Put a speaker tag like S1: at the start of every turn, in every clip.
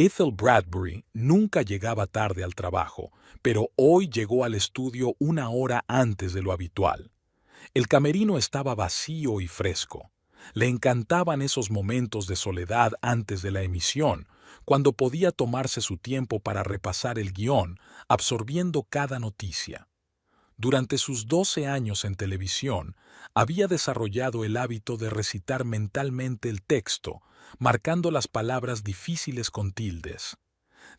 S1: Ethel Bradbury nunca llegaba tarde al trabajo, pero hoy llegó al estudio una hora antes de lo habitual. El camerino estaba vacío y fresco. Le encantaban esos momentos de soledad antes de la emisión, cuando podía tomarse su tiempo para repasar el guión, absorbiendo cada noticia. Durante sus 12 años en televisión, había desarrollado el hábito de recitar mentalmente el texto, marcando las palabras difíciles con tildes.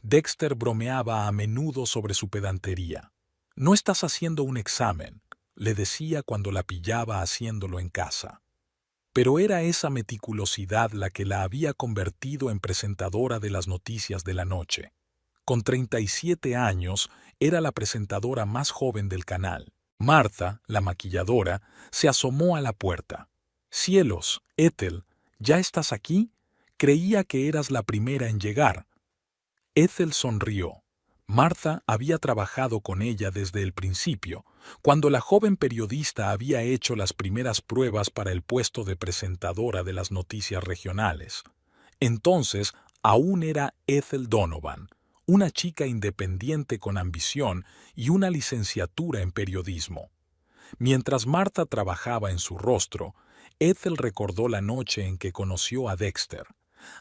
S1: Dexter bromeaba a menudo sobre su pedantería. «No estás haciendo un examen», le decía cuando la pillaba haciéndolo en casa. Pero era esa meticulosidad la que la había convertido en presentadora de las noticias de la noche. Con 37 años, era la presentadora más joven del canal. Martha, la maquilladora, se asomó a la puerta. «Cielos, Ethel, ¿ya estás aquí? Creía que eras la primera en llegar». Ethel sonrió. Martha había trabajado con ella desde el principio, cuando la joven periodista había hecho las primeras pruebas para el puesto de presentadora de las noticias regionales. Entonces, aún era Ethel Donovan, una chica independiente con ambición y una licenciatura en periodismo. Mientras Martha trabajaba en su rostro, Ethel recordó la noche en que conoció a Dexter.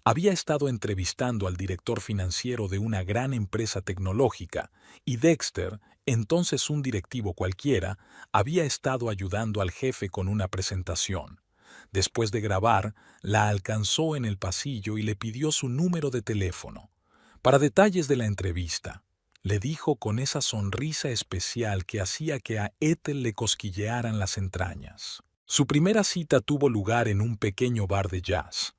S1: Había estado entrevistando al director financiero de una gran empresa tecnológica y Dexter, entonces un directivo cualquiera, había estado ayudando al jefe con una presentación. Después de grabar, la alcanzó en el pasillo y le pidió su número de teléfono. «Para detalles de la entrevista», le dijo con esa sonrisa especial que hacía que a Ethel le cosquillearan las entrañas. Su primera cita tuvo lugar en un pequeño bar de jazz.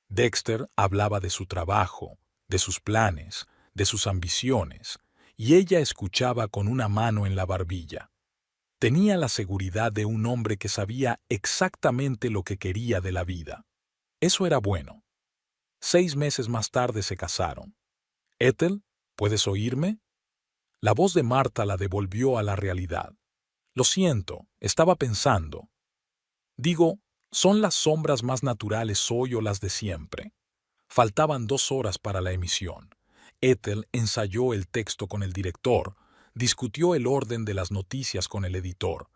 S1: Dexter hablaba de su trabajo, de sus planes, de sus ambiciones, y ella escuchaba con una mano en la barbilla. Tenía la seguridad de un hombre que sabía exactamente lo que quería de la vida. Eso era bueno. 6 meses más tarde se casaron. «Ethel, ¿puedes oírme?». La voz de Martha la devolvió a la realidad. «Lo siento, estaba pensando. Digo, ¿son las sombras más naturales hoy o las de siempre?». Faltaban 2 horas para la emisión. Ethel ensayó el texto con el director, discutió el orden de las noticias con el editor.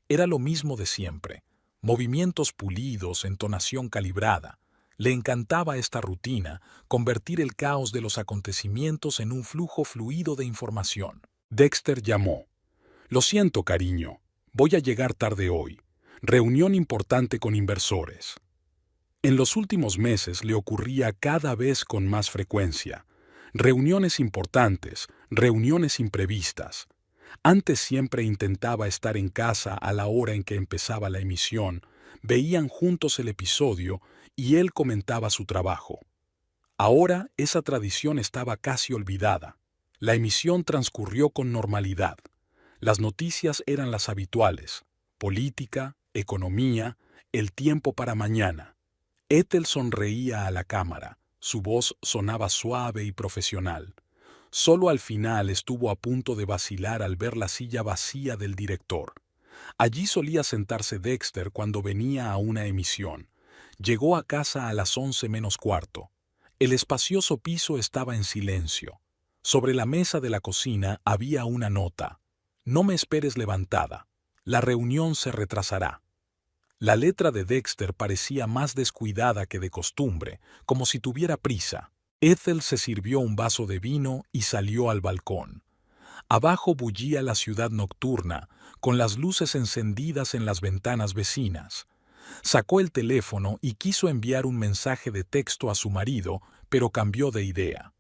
S1: Era lo mismo de siempre. Movimientos pulidos, entonación calibrada. Le encantaba esta rutina, convertir el caos de los acontecimientos en un flujo fluido de información. Dexter llamó. «Lo siento, cariño. Voy a llegar tarde hoy. Reunión importante con inversores». En los últimos meses le ocurría cada vez con más frecuencia. Reuniones importantes, reuniones imprevistas. Antes siempre intentaba estar en casa a la hora en que empezaba la emisión, veían juntos el episodio y él comentaba su trabajo. Ahora esa tradición estaba casi olvidada. La emisión transcurrió con normalidad. Las noticias eran las habituales: política, economía, el tiempo para mañana. Ethel sonreía a la cámara, su voz sonaba suave y profesional. Solo al final estuvo a punto de vacilar al ver la silla vacía del director. Allí solía sentarse Dexter cuando venía a una emisión. Llegó a casa a las 11 menos cuarto. El espacioso piso estaba en silencio. Sobre la mesa de la cocina había una nota: «No me esperes levantada. La reunión se retrasará». La letra de Dexter parecía más descuidada que de costumbre, como si tuviera prisa. Ethel se sirvió un vaso de vino y salió al balcón. Abajo bullía la ciudad nocturna, con las luces encendidas en las ventanas vecinas. Sacó el teléfono y quiso enviar un mensaje de texto a su marido, pero cambió de idea.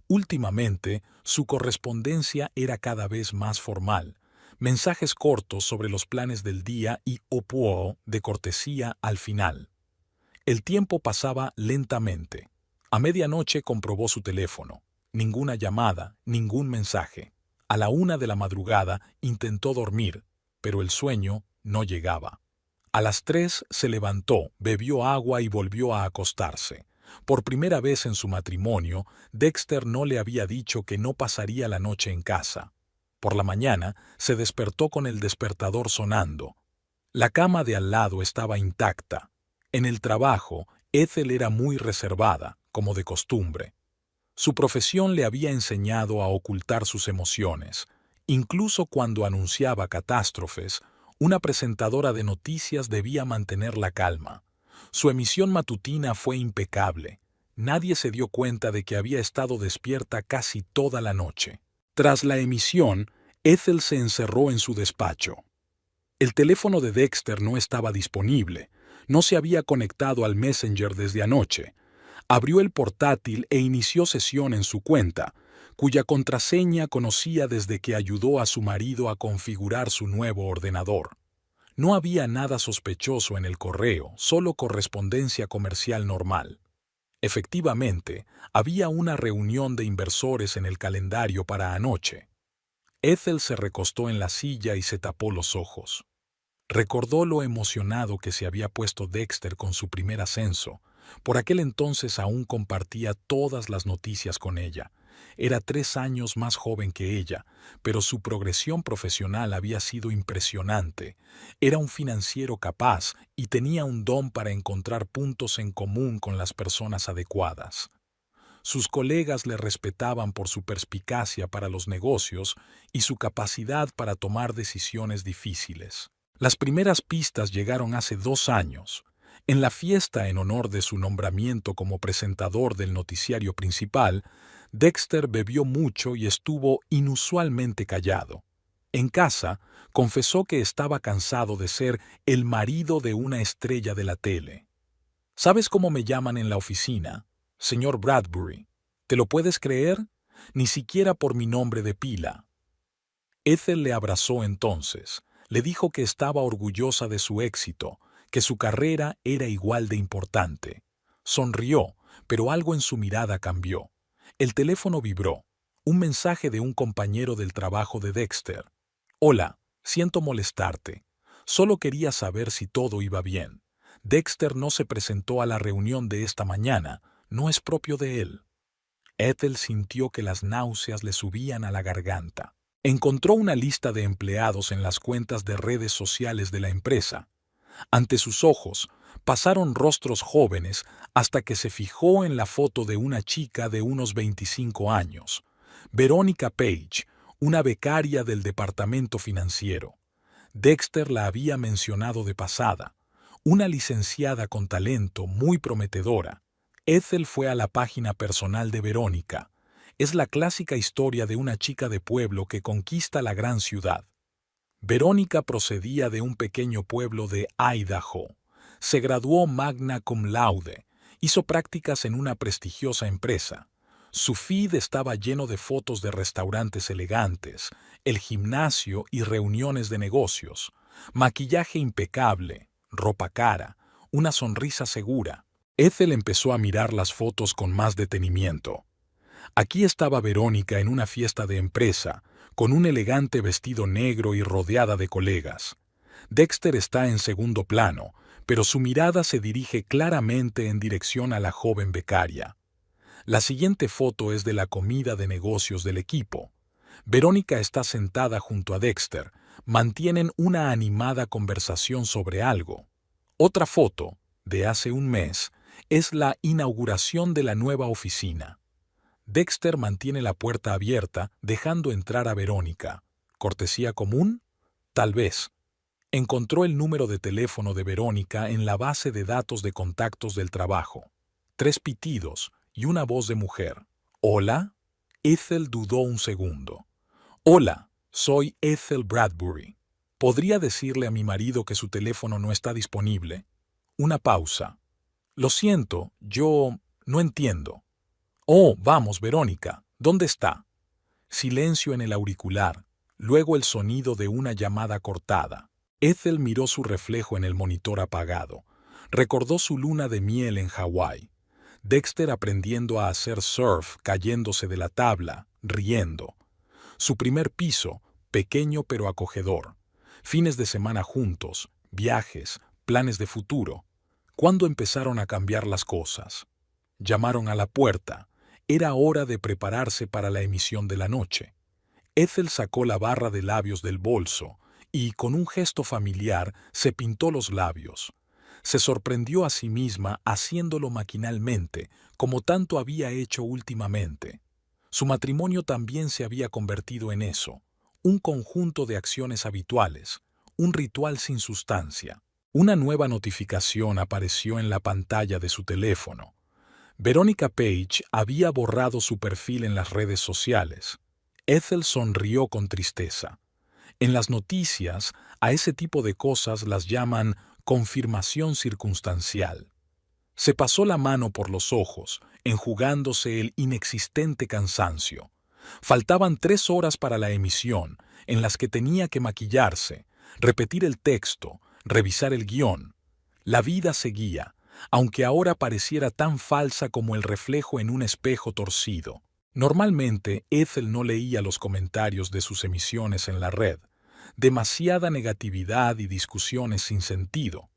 S1: Últimamente, su correspondencia era cada vez más formal. Mensajes cortos sobre los planes del día y au de cortesía al final. El tiempo pasaba lentamente. A medianoche comprobó su teléfono. Ninguna llamada, ningún mensaje. A la 1 de la madrugada intentó dormir, pero el sueño no llegaba. A las 3 se levantó, bebió agua y volvió a acostarse. Por primera vez en su matrimonio, Dexter no le había dicho que no pasaría la noche en casa. Por la mañana se despertó con el despertador sonando. La cama de al lado estaba intacta. En el trabajo, Ethel era muy reservada, como de costumbre. Su profesión le había enseñado a ocultar sus emociones. Incluso cuando anunciaba catástrofes, una presentadora de noticias debía mantener la calma. Su emisión matutina fue impecable. Nadie se dio cuenta de que había estado despierta casi toda la noche. Tras la emisión, Ethel se encerró en su despacho. El teléfono de Dexter no estaba disponible. No se había conectado al Messenger desde anoche. Abrió el portátil e inició sesión en su cuenta, cuya contraseña conocía desde que ayudó a su marido a configurar su nuevo ordenador. No había nada sospechoso en el correo, solo correspondencia comercial normal. Efectivamente, había una reunión de inversores en el calendario para anoche. Ethel se recostó en la silla y se tapó los ojos. Recordó lo emocionado que se había puesto Dexter con su primer ascenso. Por aquel entonces aún compartía todas las noticias con ella. Era 3 años más joven que ella, pero su progresión profesional había sido impresionante. Era un financiero capaz y tenía un don para encontrar puntos en común con las personas adecuadas. Sus colegas le respetaban por su perspicacia para los negocios y su capacidad para tomar decisiones difíciles. Las primeras pistas llegaron hace 2 años. En la fiesta en honor de su nombramiento como presentador del noticiario principal, Dexter bebió mucho y estuvo inusualmente callado. En casa, confesó que estaba cansado de ser el marido de una estrella de la tele. ¿Sabes cómo me llaman en la oficina? Señor Bradbury. ¿Te lo puedes creer? Ni siquiera por mi nombre de pila. Ethel le abrazó entonces. Le dijo que estaba orgullosa de su éxito, que su carrera era igual de importante. Sonrió, pero algo en su mirada cambió. El teléfono vibró. Un mensaje de un compañero del trabajo de Dexter. Hola, siento molestarte. Solo quería saber si todo iba bien. Dexter no se presentó a la reunión de esta mañana. No es propio de él. Ethel sintió que las náuseas le subían a la garganta. Encontró una lista de empleados en las cuentas de redes sociales de la empresa. Ante sus ojos pasaron rostros jóvenes hasta que se fijó en la foto de una chica de unos 25 años, Verónica Page, una becaria del departamento financiero. Dexter la había mencionado de pasada, una licenciada con talento muy prometedora. Ethel fue a la página personal de Verónica. Es la clásica historia de una chica de pueblo que conquista la gran ciudad. Verónica procedía de un pequeño pueblo de Idaho. Se graduó magna cum laude. Hizo prácticas en una prestigiosa empresa. Su feed estaba lleno de fotos de restaurantes elegantes, el gimnasio y reuniones de negocios, maquillaje impecable, ropa cara, una sonrisa segura. Ethel empezó a mirar las fotos con más detenimiento. Aquí estaba Verónica en una fiesta de empresa, con un elegante vestido negro y rodeada de colegas. Dexter está en segundo plano, pero su mirada se dirige claramente en dirección a la joven becaria. La siguiente foto es de la comida de negocios del equipo. Verónica está sentada junto a Dexter. Mantienen una animada conversación sobre algo. Otra foto, de hace un mes, es la inauguración de la nueva oficina. Dexter mantiene la puerta abierta, dejando entrar a Verónica. ¿Cortesía común? Tal vez. Encontró el número de teléfono de Verónica en la base de datos de contactos del trabajo. 3 pitidos y una voz de mujer. ¿Hola? Ethel dudó un segundo. Hola, soy Ethel Bradbury. ¿Podría decirle a mi marido que su teléfono no está disponible? Una pausa. Lo siento, yo no entiendo. Oh, vamos, Verónica, ¿dónde está? Silencio en el auricular, luego el sonido de una llamada cortada. Ethel miró su reflejo en el monitor apagado. Recordó su luna de miel en Hawái. Dexter aprendiendo a hacer surf, cayéndose de la tabla, riendo. Su primer piso, pequeño pero acogedor. Fines de semana juntos, viajes, planes de futuro. ¿Cuándo empezaron a cambiar las cosas? Llamaron a la puerta. Era hora de prepararse para la emisión de la noche. Ethel sacó la barra de labios del bolso y, con un gesto familiar, se pintó los labios. Se sorprendió a sí misma haciéndolo maquinalmente, como tanto había hecho últimamente. Su matrimonio también se había convertido en eso, un conjunto de acciones habituales, un ritual sin sustancia. Una nueva notificación apareció en la pantalla de su teléfono. Veronica Page había borrado su perfil en las redes sociales. Ethel sonrió con tristeza. En las noticias, a ese tipo de cosas las llaman confirmación circunstancial. Se pasó la mano por los ojos, enjugándose el inexistente cansancio. Faltaban 3 horas para la emisión, en las que tenía que maquillarse, repetir el texto, revisar el guión. La vida seguía, aunque ahora pareciera tan falsa como el reflejo en un espejo torcido. Normalmente, Ethel no leía los comentarios de sus emisiones en la red. Demasiada negatividad y discusiones sin sentido.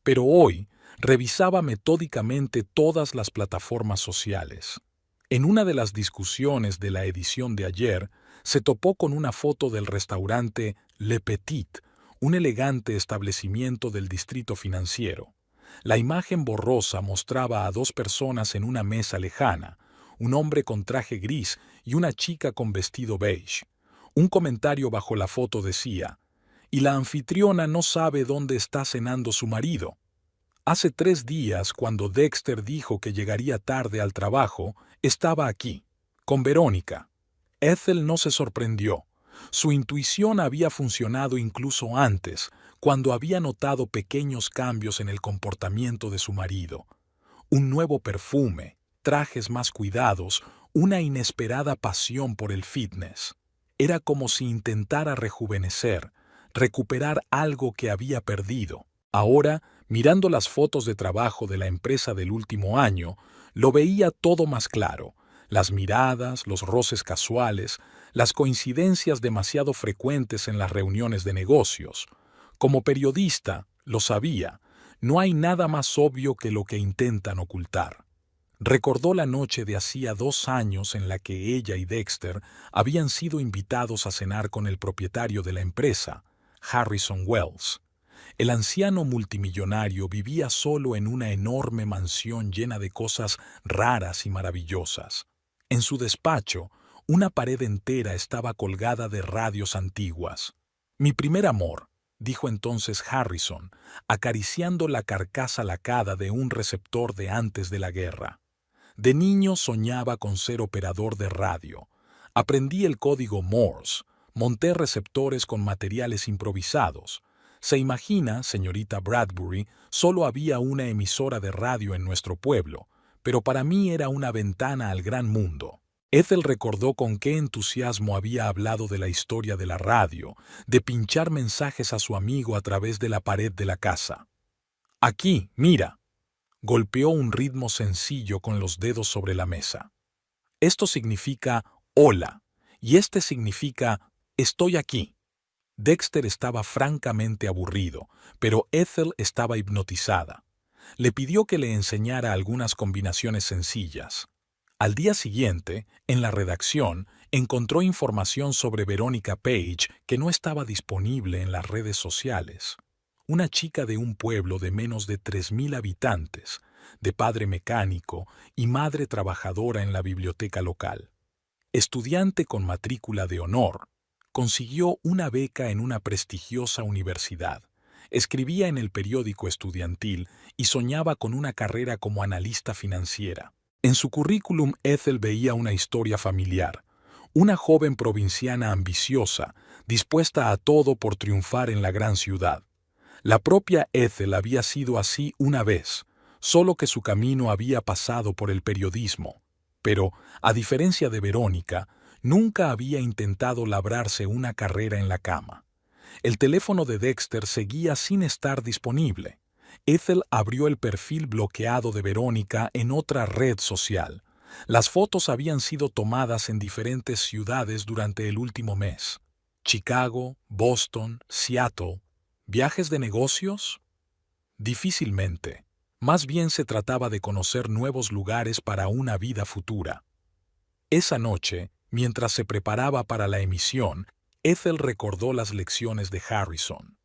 S1: Pero hoy revisaba metódicamente todas las plataformas sociales. En una de las discusiones de la edición de ayer, se topó con una foto del restaurante Le Petit, un elegante establecimiento del distrito financiero. La imagen borrosa mostraba a 2 personas en una mesa lejana, un hombre con traje gris y una chica con vestido beige. Un comentario bajo la foto decía: «Y la anfitriona no sabe dónde está cenando su marido». Hace 3 días, cuando Dexter dijo que llegaría tarde al trabajo, estaba aquí, con Verónica. Ethel no se sorprendió. Su intuición había funcionado incluso antes, cuando había notado pequeños cambios en el comportamiento de su marido. Un nuevo perfume, trajes más cuidados, una inesperada pasión por el fitness. Era como si intentara rejuvenecer, recuperar algo que había perdido. Ahora, mirando las fotos de trabajo de la empresa del último año, lo veía todo más claro. Las miradas, los roces casuales, las coincidencias demasiado frecuentes en las reuniones de negocios. Como periodista, lo sabía, no hay nada más obvio que lo que intentan ocultar. Recordó la noche de hacía 2 años en la que ella y Dexter habían sido invitados a cenar con el propietario de la empresa, Harrison Wells. El anciano multimillonario vivía solo en una enorme mansión llena de cosas raras y maravillosas. En su despacho, una pared entera estaba colgada de radios antiguas. «Mi primer amor», dijo entonces Harrison, acariciando la carcasa lacada de un receptor de antes de la guerra. «De niño soñaba con ser operador de radio. Aprendí el código Morse, monté receptores con materiales improvisados. Se imagina, señorita Bradbury, solo había una emisora de radio en nuestro pueblo, pero para mí era una ventana al gran mundo». Ethel recordó con qué entusiasmo había hablado de la historia de la radio, de pinchar mensajes a su amigo a través de la pared de la casa. «Aquí, mira». Golpeó un ritmo sencillo con los dedos sobre la mesa. «Esto significa hola, y este significa estoy aquí». Dexter estaba francamente aburrido, pero Ethel estaba hipnotizada. Le pidió que le enseñara algunas combinaciones sencillas. Al día siguiente, en la redacción, encontró información sobre Veronica Page que no estaba disponible en las redes sociales. Una chica de un pueblo de menos de 3.000 habitantes, de padre mecánico y madre trabajadora en la biblioteca local. Estudiante con matrícula de honor, consiguió una beca en una prestigiosa universidad. Escribía en el periódico estudiantil y soñaba con una carrera como analista financiera. En su currículum, Ethel veía una historia familiar. Una joven provinciana ambiciosa, dispuesta a todo por triunfar en la gran ciudad. La propia Ethel había sido así una vez, solo que su camino había pasado por el periodismo. Pero, a diferencia de Verónica, nunca había intentado labrarse una carrera en la cama. El teléfono de Dexter seguía sin estar disponible. Ethel abrió el perfil bloqueado de Verónica en otra red social. Las fotos habían sido tomadas en diferentes ciudades durante el último mes. Chicago, Boston, Seattle. ¿Viajes de negocios? Difícilmente. Más bien se trataba de conocer nuevos lugares para una vida futura. Esa noche, mientras se preparaba para la emisión, Ethel recordó las lecciones de Harrison.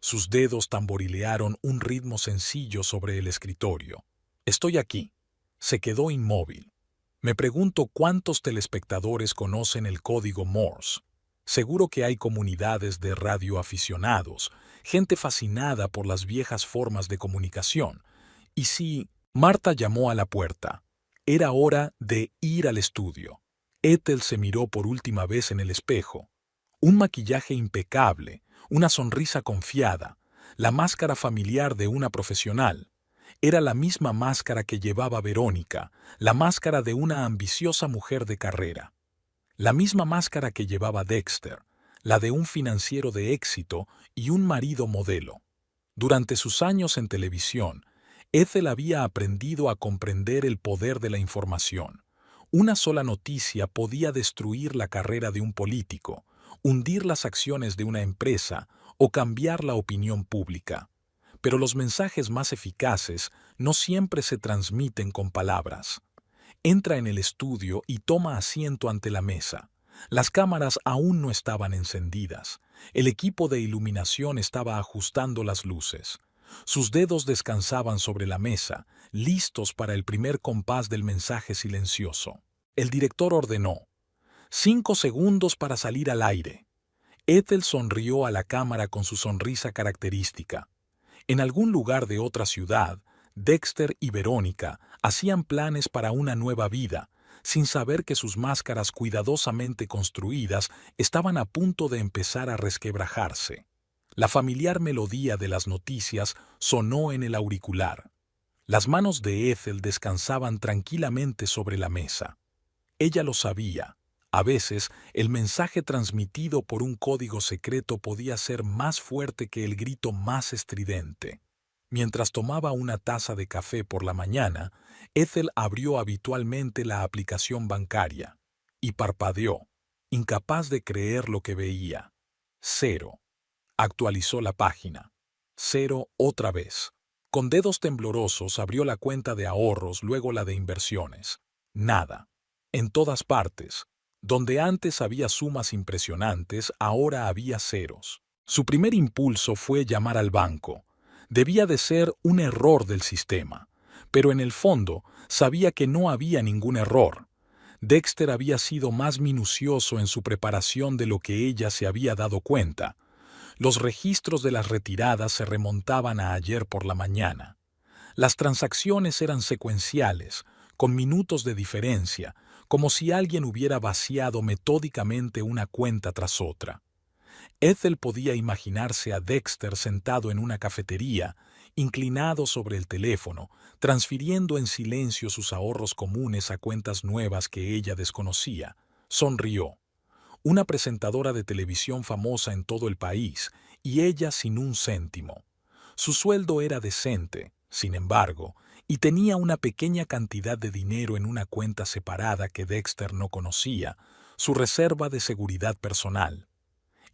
S1: Sus dedos tamborilearon un ritmo sencillo sobre el escritorio. Estoy aquí. Se quedó inmóvil. Me pregunto cuántos telespectadores conocen el código Morse. Seguro que hay comunidades de radioaficionados, gente fascinada por las viejas formas de comunicación. Y si Marta llamó a la puerta, era hora de ir al estudio. Ethel se miró por última vez en el espejo. Un maquillaje impecable, una sonrisa confiada, la máscara familiar de una profesional. Era la misma máscara que llevaba Verónica, la máscara de una ambiciosa mujer de carrera. La misma máscara que llevaba Dexter, la de un financiero de éxito y un marido modelo. Durante sus años en televisión, Ethel había aprendido a comprender el poder de la información. Una sola noticia podía destruir la carrera de un político, hundir las acciones de una empresa o cambiar la opinión pública. Pero los mensajes más eficaces no siempre se transmiten con palabras. Entra en el estudio y toma asiento ante la mesa. Las cámaras aún no estaban encendidas. El equipo de iluminación estaba ajustando las luces. Sus dedos descansaban sobre la mesa, listos para el primer compás del mensaje silencioso. El director ordenó: 5 segundos para salir al aire. Ethel sonrió a la cámara con su sonrisa característica. En algún lugar de otra ciudad, Dexter y Verónica hacían planes para una nueva vida, sin saber que sus máscaras cuidadosamente construidas estaban a punto de empezar a resquebrajarse. La familiar melodía de las noticias sonó en el auricular. Las manos de Ethel descansaban tranquilamente sobre la mesa. Ella lo sabía. A veces, el mensaje transmitido por un código secreto podía ser más fuerte que el grito más estridente. Mientras tomaba una taza de café por la mañana, Ethel abrió habitualmente la aplicación bancaria y parpadeó, incapaz de creer lo que veía. 0. Actualizó la página. 0 otra vez. Con dedos temblorosos abrió la cuenta de ahorros, luego la de inversiones. Nada. En todas partes. Donde antes había sumas impresionantes, ahora había ceros. Su primer impulso fue llamar al banco. Debía de ser un error del sistema, pero en el fondo sabía que no había ningún error. Dexter había sido más minucioso en su preparación de lo que ella se había dado cuenta. Los registros de las retiradas se remontaban a ayer por la mañana. Las transacciones eran secuenciales, con minutos de diferencia, como si alguien hubiera vaciado metódicamente una cuenta tras otra. Ethel podía imaginarse a Dexter sentado en una cafetería, inclinado sobre el teléfono, transfiriendo en silencio sus ahorros comunes a cuentas nuevas que ella desconocía. Sonrió. Una presentadora de televisión famosa en todo el país, y ella sin un céntimo. Su sueldo era decente, sin embargo, y tenía una pequeña cantidad de dinero en una cuenta separada que Dexter no conocía, su reserva de seguridad personal.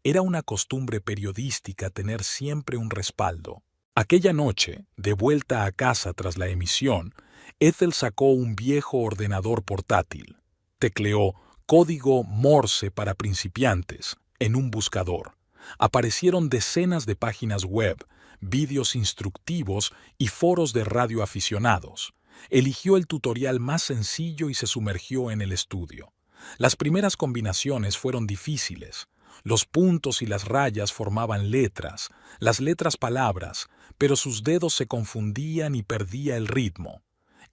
S1: Era una costumbre periodística tener siempre un respaldo. Aquella noche, de vuelta a casa tras la emisión, Ethel sacó un viejo ordenador portátil. Tecleó código Morse para principiantes en un buscador. Aparecieron decenas de páginas web, vídeos instructivos y foros de radioaficionados. Eligió el tutorial más sencillo y se sumergió en el estudio. Las primeras combinaciones fueron difíciles. Los puntos y las rayas formaban letras, las letras palabras, pero sus dedos se confundían y perdía el ritmo.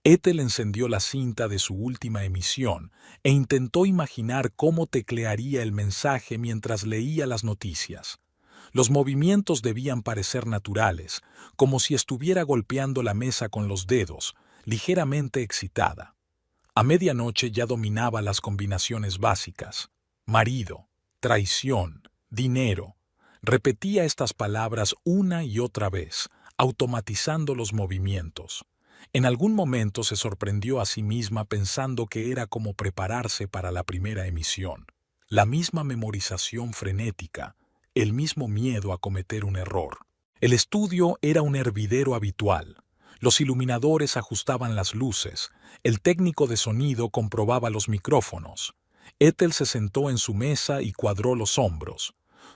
S1: Ethel encendió la cinta de su última emisión e intentó imaginar cómo teclearía el mensaje mientras leía las noticias. Los movimientos debían parecer naturales, como si estuviera golpeando la mesa con los dedos, ligeramente excitada. A medianoche ya dominaba las combinaciones básicas. Marido, traición, dinero. Repetía estas palabras una y otra vez, automatizando los movimientos. En algún momento se sorprendió a sí misma pensando que era como prepararse para la primera emisión. La misma memorización frenética, el mismo miedo a cometer un error. El estudio era un hervidero habitual. Los iluminadores ajustaban las luces, el técnico de sonido comprobaba los micrófonos. Ethel se sentó en su mesa y cuadró los hombros.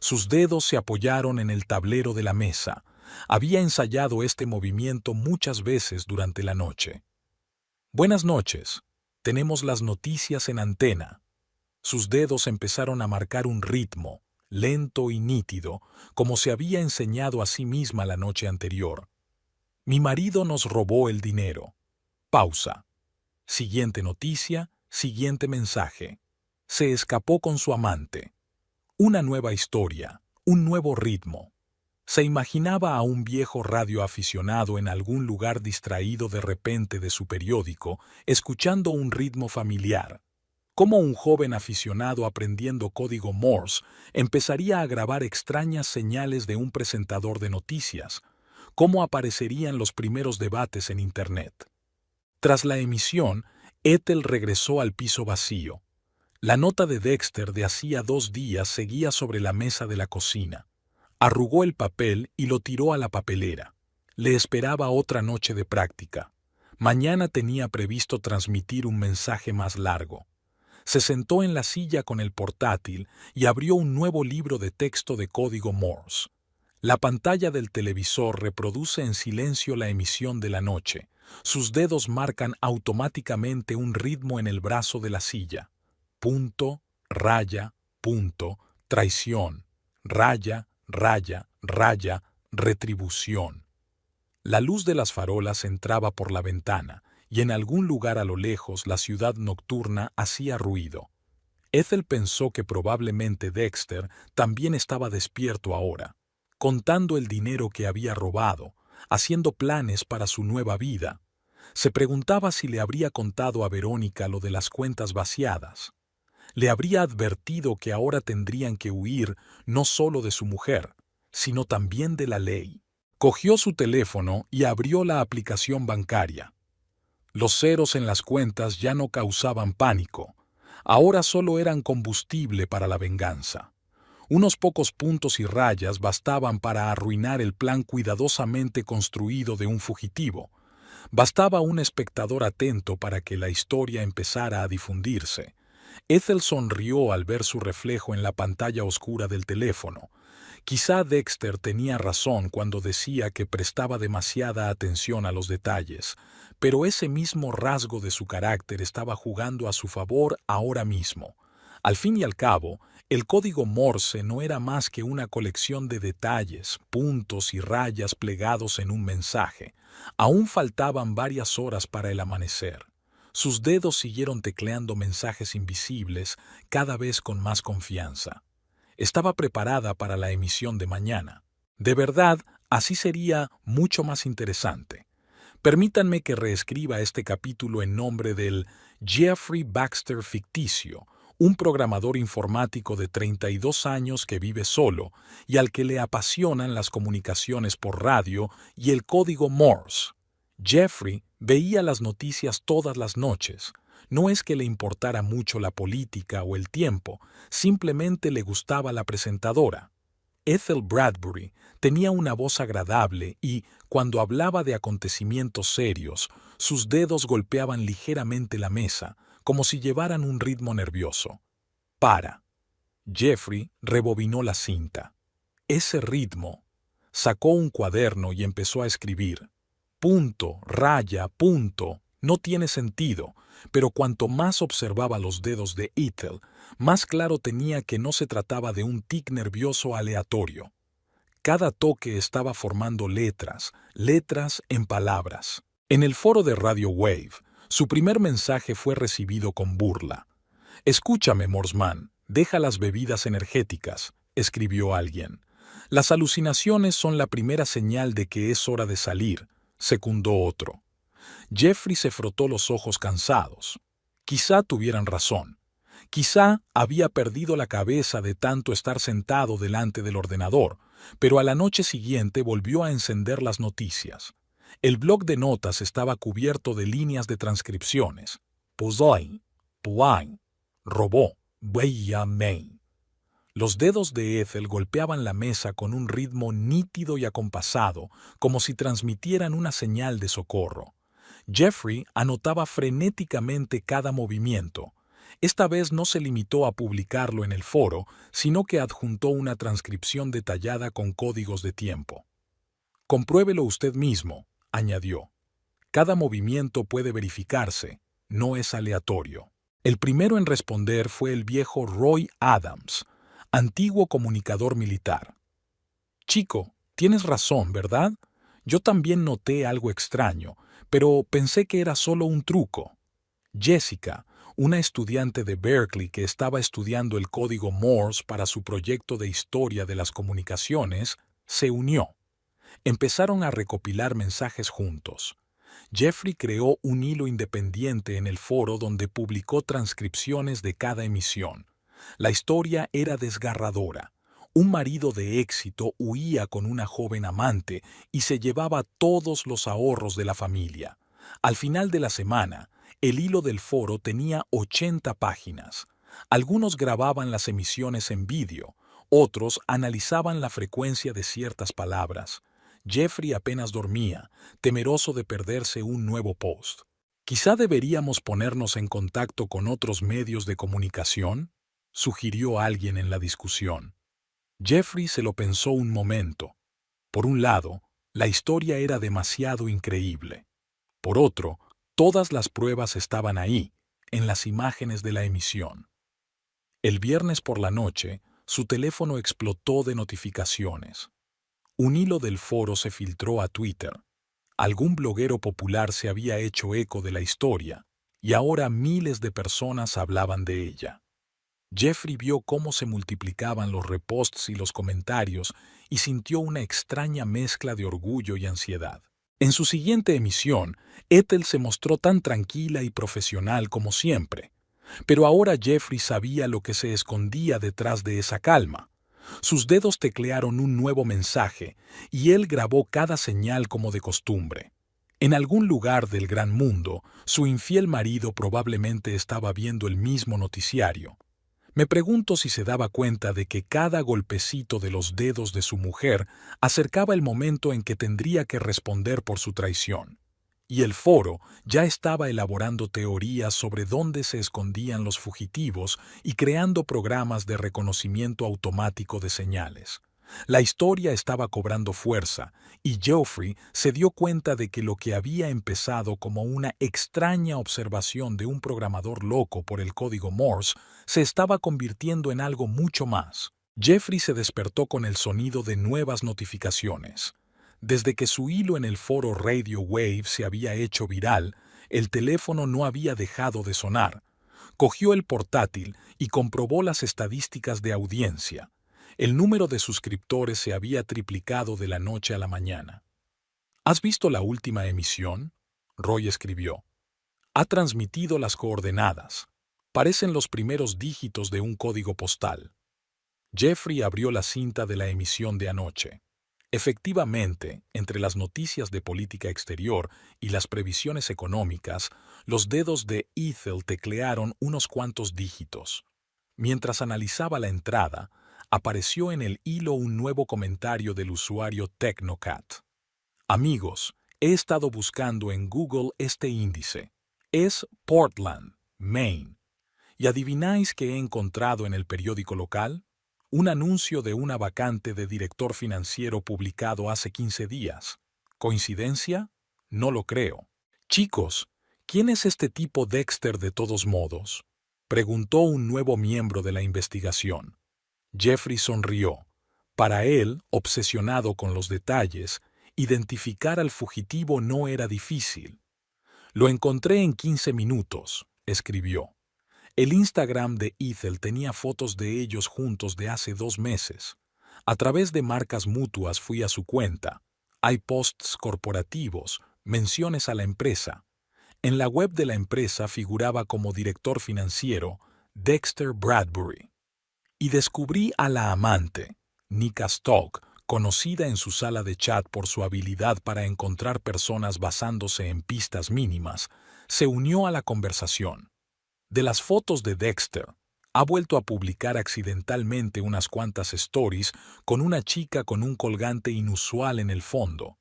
S1: Sus dedos se apoyaron en el tablero de la mesa. Había ensayado este movimiento muchas veces durante la noche. Buenas noches. Tenemos las noticias en antena. Sus dedos empezaron a marcar un ritmo, lento y nítido, como se había enseñado a sí misma la noche anterior. Mi marido nos robó el dinero. Pausa. Siguiente noticia, siguiente mensaje. Se escapó con su amante. Una nueva historia, un nuevo ritmo. Se imaginaba a un viejo radioaficionado en algún lugar distraído de repente de su periódico, escuchando un ritmo familiar. Como un joven aficionado aprendiendo código Morse empezaría a grabar extrañas señales de un presentador de noticias. Cómo aparecerían los primeros debates en Internet. Tras la emisión, Ethel regresó al piso vacío. La nota de Dexter de hacía 2 días seguía sobre la mesa de la cocina. Arrugó el papel y lo tiró a la papelera. Le esperaba otra noche de práctica. Mañana tenía previsto transmitir un mensaje más largo. Se sentó en la silla con el portátil y abrió un nuevo libro de texto de código Morse. La pantalla del televisor reproduce en silencio la emisión de la noche. Sus dedos marcan automáticamente un ritmo en el brazo de la silla. Punto, raya, punto, traición, raya, raya, raya, retribución. La luz de las farolas entraba por la ventana, y en algún lugar a lo lejos la ciudad nocturna hacía ruido. Ethel pensó que probablemente Dexter también estaba despierto ahora, contando el dinero que había robado, haciendo planes para su nueva vida. Se preguntaba si le habría contado a Verónica lo de las cuentas vaciadas. Le habría advertido que ahora tendrían que huir no solo de su mujer, sino también de la ley. Cogió su teléfono y abrió la aplicación bancaria. Los ceros en las cuentas ya no causaban pánico. Ahora solo eran combustible para la venganza. Unos pocos puntos y rayas bastaban para arruinar el plan cuidadosamente construido de un fugitivo. Bastaba un espectador atento para que la historia empezara a difundirse. Ethel sonrió al ver su reflejo en la pantalla oscura del teléfono. Quizá Dexter tenía razón cuando decía que prestaba demasiada atención a los detalles, pero ese mismo rasgo de su carácter estaba jugando a su favor ahora mismo. Al fin y al cabo, el código Morse no era más que una colección de detalles, puntos y rayas plegados en un mensaje. Aún faltaban varias horas para el amanecer. Sus dedos siguieron tecleando mensajes invisibles, cada vez con más confianza. Estaba preparada para la emisión de mañana. De verdad, así sería mucho más interesante. Permítanme que reescriba este capítulo en nombre del Jeffrey Baxter ficticio, un programador informático de 32 años que vive solo y al que le apasionan las comunicaciones por radio y el código Morse. Jeffrey veía las noticias todas las noches. No es que le importara mucho la política o el tiempo, simplemente le gustaba la presentadora. Ethel Bradbury tenía una voz agradable y, cuando hablaba de acontecimientos serios, sus dedos golpeaban ligeramente la mesa, como si llevaran un ritmo nervioso. Para. Jeffrey rebobinó la cinta. Ese ritmo. Sacó un cuaderno y empezó a escribir. Punto, raya, punto. No tiene sentido, pero cuanto más observaba los dedos de Ethel, más claro tenía que no se trataba de un tic nervioso aleatorio. Cada toque estaba formando letras, letras en palabras. En el foro de Radio Wave, su primer mensaje fue recibido con burla. «Escúchame, Morsman, deja las bebidas energéticas», escribió alguien. «Las alucinaciones son la primera señal de que es hora de salir», secundó otro. Jeffrey se frotó los ojos cansados. Quizá tuvieran razón. Quizá había perdido la cabeza de tanto estar sentado delante del ordenador, pero a la noche siguiente volvió a encender las noticias. El bloc de notas estaba cubierto de líneas de transcripciones. Posoi, Puain, robó, Main. Los dedos de Ethel golpeaban la mesa con un ritmo nítido y acompasado, como si transmitieran una señal de socorro. Jeffrey anotaba frenéticamente cada movimiento. Esta vez no se limitó a publicarlo en el foro, sino que adjuntó una transcripción detallada con códigos de tiempo. Compruébelo usted mismo, añadió. Cada movimiento puede verificarse, no es aleatorio. El primero en responder fue el viejo Roy Adams, antiguo comunicador militar. Chico, tienes razón, ¿verdad? Yo también noté algo extraño, pero pensé que era solo un truco. Jessica, una estudiante de Berkeley que estaba estudiando el código Morse para su proyecto de historia de las comunicaciones, se unió. Empezaron a recopilar mensajes juntos. Jeffrey creó un hilo independiente en el foro donde publicó transcripciones de cada emisión. La historia era desgarradora. Un marido de éxito huía con una joven amante y se llevaba todos los ahorros de la familia. Al final de la semana, el hilo del foro tenía 80 páginas. Algunos grababan las emisiones en vídeo, otros analizaban la frecuencia de ciertas palabras. Jeffrey apenas dormía, temeroso de perderse un nuevo post. «Quizá deberíamos ponernos en contacto con otros medios de comunicación», sugirió alguien en la discusión. Jeffrey se lo pensó un momento. Por un lado, la historia era demasiado increíble. Por otro, todas las pruebas estaban ahí, en las imágenes de la emisión. El viernes por la noche, su teléfono explotó de notificaciones. Un hilo del foro se filtró a Twitter. Algún bloguero popular se había hecho eco de la historia, y ahora miles de personas hablaban de ella. Jeffrey vio cómo se multiplicaban los reposts y los comentarios y sintió una extraña mezcla de orgullo y ansiedad. En su siguiente emisión, Ethel se mostró tan tranquila y profesional como siempre. Pero ahora Jeffrey sabía lo que se escondía detrás de esa calma. Sus dedos teclearon un nuevo mensaje y él grabó cada señal como de costumbre. En algún lugar del gran mundo, su infiel marido probablemente estaba viendo el mismo noticiario. Me pregunto si se daba cuenta de que cada golpecito de los dedos de su mujer acercaba el momento en que tendría que responder por su traición. Y el foro ya estaba elaborando teorías sobre dónde se escondían los fugitivos y creando programas de reconocimiento automático de señales. La historia estaba cobrando fuerza, y Geoffrey se dio cuenta de que lo que había empezado como una extraña observación de un programador loco por el código Morse se estaba convirtiendo en algo mucho más. Jeffrey se despertó con el sonido de nuevas notificaciones. Desde que su hilo en el foro Radio Wave se había hecho viral, el teléfono no había dejado de sonar. Cogió el portátil y comprobó las estadísticas de audiencia. El número de suscriptores se había triplicado de la noche a la mañana. ¿Has visto la última emisión?, Roy escribió. Ha transmitido las coordenadas. Parecen los primeros dígitos de un código postal. Jeffrey abrió la cinta de la emisión de anoche. Efectivamente, entre las noticias de política exterior y las previsiones económicas, los dedos de Ethel teclearon unos cuantos dígitos. Mientras analizaba la entrada, apareció en el hilo un nuevo comentario del usuario Technocat. Amigos, he estado buscando en Google este índice. Es Portland, Maine. ¿Y adivináis qué he encontrado en el periódico local? Un anuncio de una vacante de director financiero publicado hace 15 días. ¿Coincidencia? No lo creo. Chicos, ¿quién es este tipo Dexter de todos modos?, preguntó un nuevo miembro de la investigación. Jeffrey sonrió. Para él, obsesionado con los detalles, identificar al fugitivo no era difícil. Lo encontré en 15 minutos, escribió. El Instagram de Ethel tenía fotos de ellos juntos de hace 2 meses. A través de marcas mutuas fui a su cuenta. Hay posts corporativos, menciones a la empresa. En la web de la empresa figuraba como director financiero Dexter Bradbury. Y descubrí a la amante, Nika Stock, conocida en su sala de chat por su habilidad para encontrar personas basándose en pistas mínimas, se unió a la conversación. De las fotos de Dexter, ha vuelto a publicar accidentalmente unas cuantas stories con una chica con un colgante inusual en el fondo.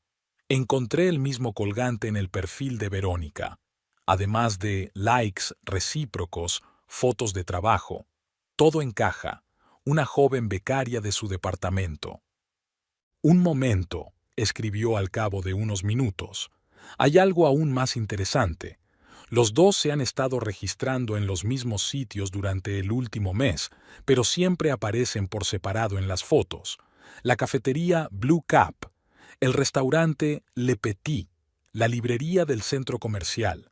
S1: Encontré el mismo colgante en el perfil de Verónica. Además de likes recíprocos, fotos de trabajo. Todo encaja. Una joven becaria de su departamento. Un momento, escribió al cabo de unos minutos. Hay algo aún más interesante. Los dos se han estado registrando en los mismos sitios durante el último mes, pero siempre aparecen por separado en las fotos. La cafetería Blue Cap, el restaurante Le Petit, la librería del centro comercial.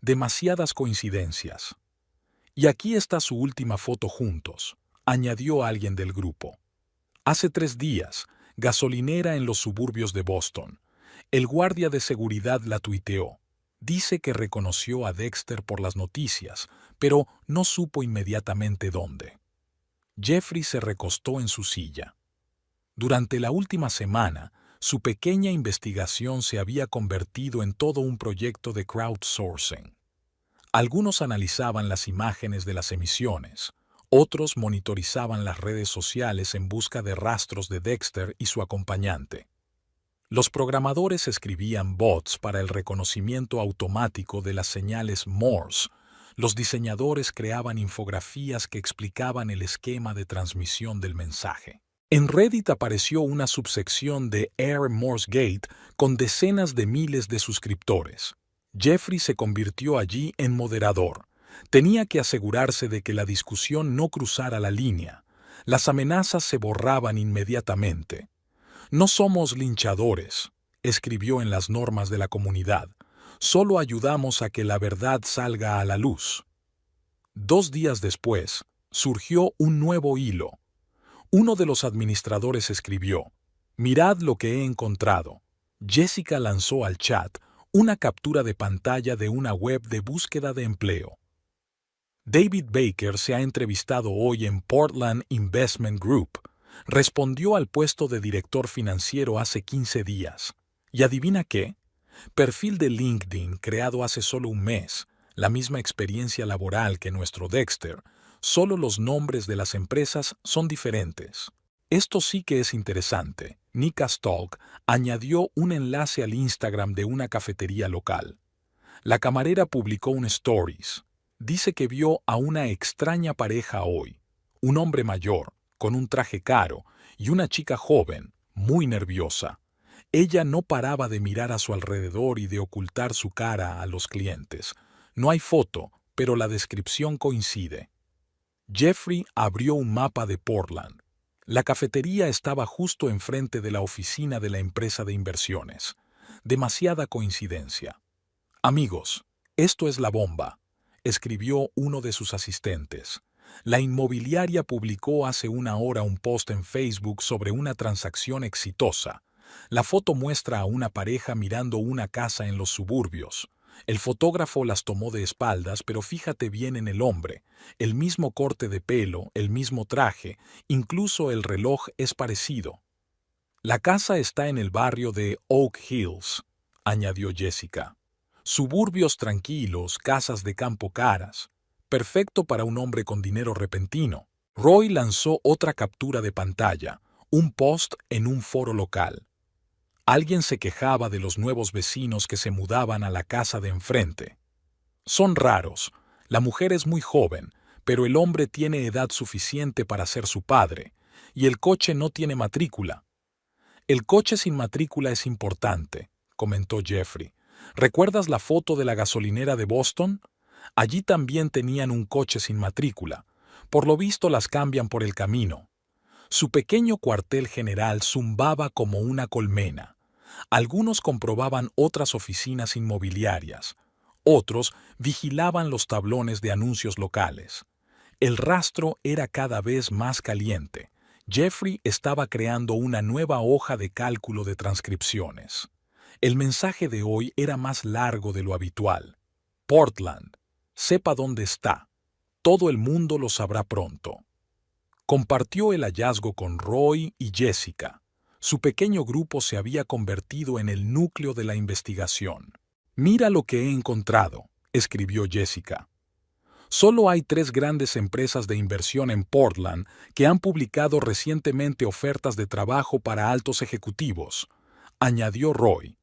S1: Demasiadas coincidencias. Y aquí está su última foto juntos, añadió alguien del grupo. Hace 3 días, gasolinera en los suburbios de Boston. El guardia de seguridad la tuiteó. Dice que reconoció a Dexter por las noticias, pero no supo inmediatamente dónde. Jeffrey se recostó en su silla. Durante la última semana, su pequeña investigación se había convertido en todo un proyecto de crowdsourcing. Algunos analizaban las imágenes de las emisiones, otros monitorizaban las redes sociales en busca de rastros de Dexter y su acompañante. Los programadores escribían bots para el reconocimiento automático de las señales Morse. Los diseñadores creaban infografías que explicaban el esquema de transmisión del mensaje. En Reddit apareció una subsección de Air Morse Gate con decenas de miles de suscriptores. Jeffrey se convirtió allí en moderador. Tenía que asegurarse de que la discusión no cruzara la línea. Las amenazas se borraban inmediatamente. No somos linchadores, escribió en las normas de la comunidad. Solo ayudamos a que la verdad salga a la luz. 2 días después, surgió un nuevo hilo. Uno de los administradores escribió: «Mirad lo que he encontrado». Jessica lanzó al chat una captura de pantalla de una web de búsqueda de empleo. David Baker se ha entrevistado hoy en Portland Investment Group. Respondió al puesto de director financiero hace 15 días. ¿Y adivina qué? Perfil de LinkedIn creado hace solo un mes. La misma experiencia laboral que nuestro Dexter. Solo los nombres de las empresas son diferentes. Esto sí que es interesante. Nika Stolk añadió un enlace al Instagram de una cafetería local. La camarera publicó un stories. Dice que vio a una extraña pareja hoy. Un hombre mayor, con un traje caro, y una chica joven, muy nerviosa. Ella no paraba de mirar a su alrededor y de ocultar su cara a los clientes. No hay foto, pero la descripción coincide. Jeffrey abrió un mapa de Portland. La cafetería estaba justo enfrente de la oficina de la empresa de inversiones. Demasiada coincidencia. «Amigos, esto es la bomba», escribió uno de sus asistentes. La inmobiliaria publicó hace una hora un post en Facebook sobre una transacción exitosa. La foto muestra a una pareja mirando una casa en los suburbios. El fotógrafo las tomó de espaldas, pero fíjate bien en el hombre. El mismo corte de pelo, el mismo traje, incluso el reloj es parecido. «La casa está en el barrio de Oak Hills», añadió Jessica. «Suburbios tranquilos, casas de campo caras. Perfecto para un hombre con dinero repentino». Roy lanzó otra captura de pantalla, un post en un foro local. Alguien se quejaba de los nuevos vecinos que se mudaban a la casa de enfrente. «Son raros. La mujer es muy joven, pero el hombre tiene edad suficiente para ser su padre, y el coche no tiene matrícula». «El coche sin matrícula es importante», comentó Jeffrey. «¿Recuerdas la foto de la gasolinera de Boston? Allí también tenían un coche sin matrícula. Por lo visto las cambian por el camino». Su pequeño cuartel general zumbaba como una colmena. Algunos comprobaban otras oficinas inmobiliarias. Otros vigilaban los tablones de anuncios locales. El rastro era cada vez más caliente. Jeffrey estaba creando una nueva hoja de cálculo de transcripciones. El mensaje de hoy era más largo de lo habitual. «Portland, sepa dónde está. Todo el mundo lo sabrá pronto». Compartió el hallazgo con Roy y Jessica. Su pequeño grupo se había convertido en el núcleo de la investigación. «Mira lo que he encontrado», escribió Jessica. «Solo hay 3 grandes empresas de inversión en Portland que han publicado recientemente ofertas de trabajo para altos ejecutivos», añadió Roy.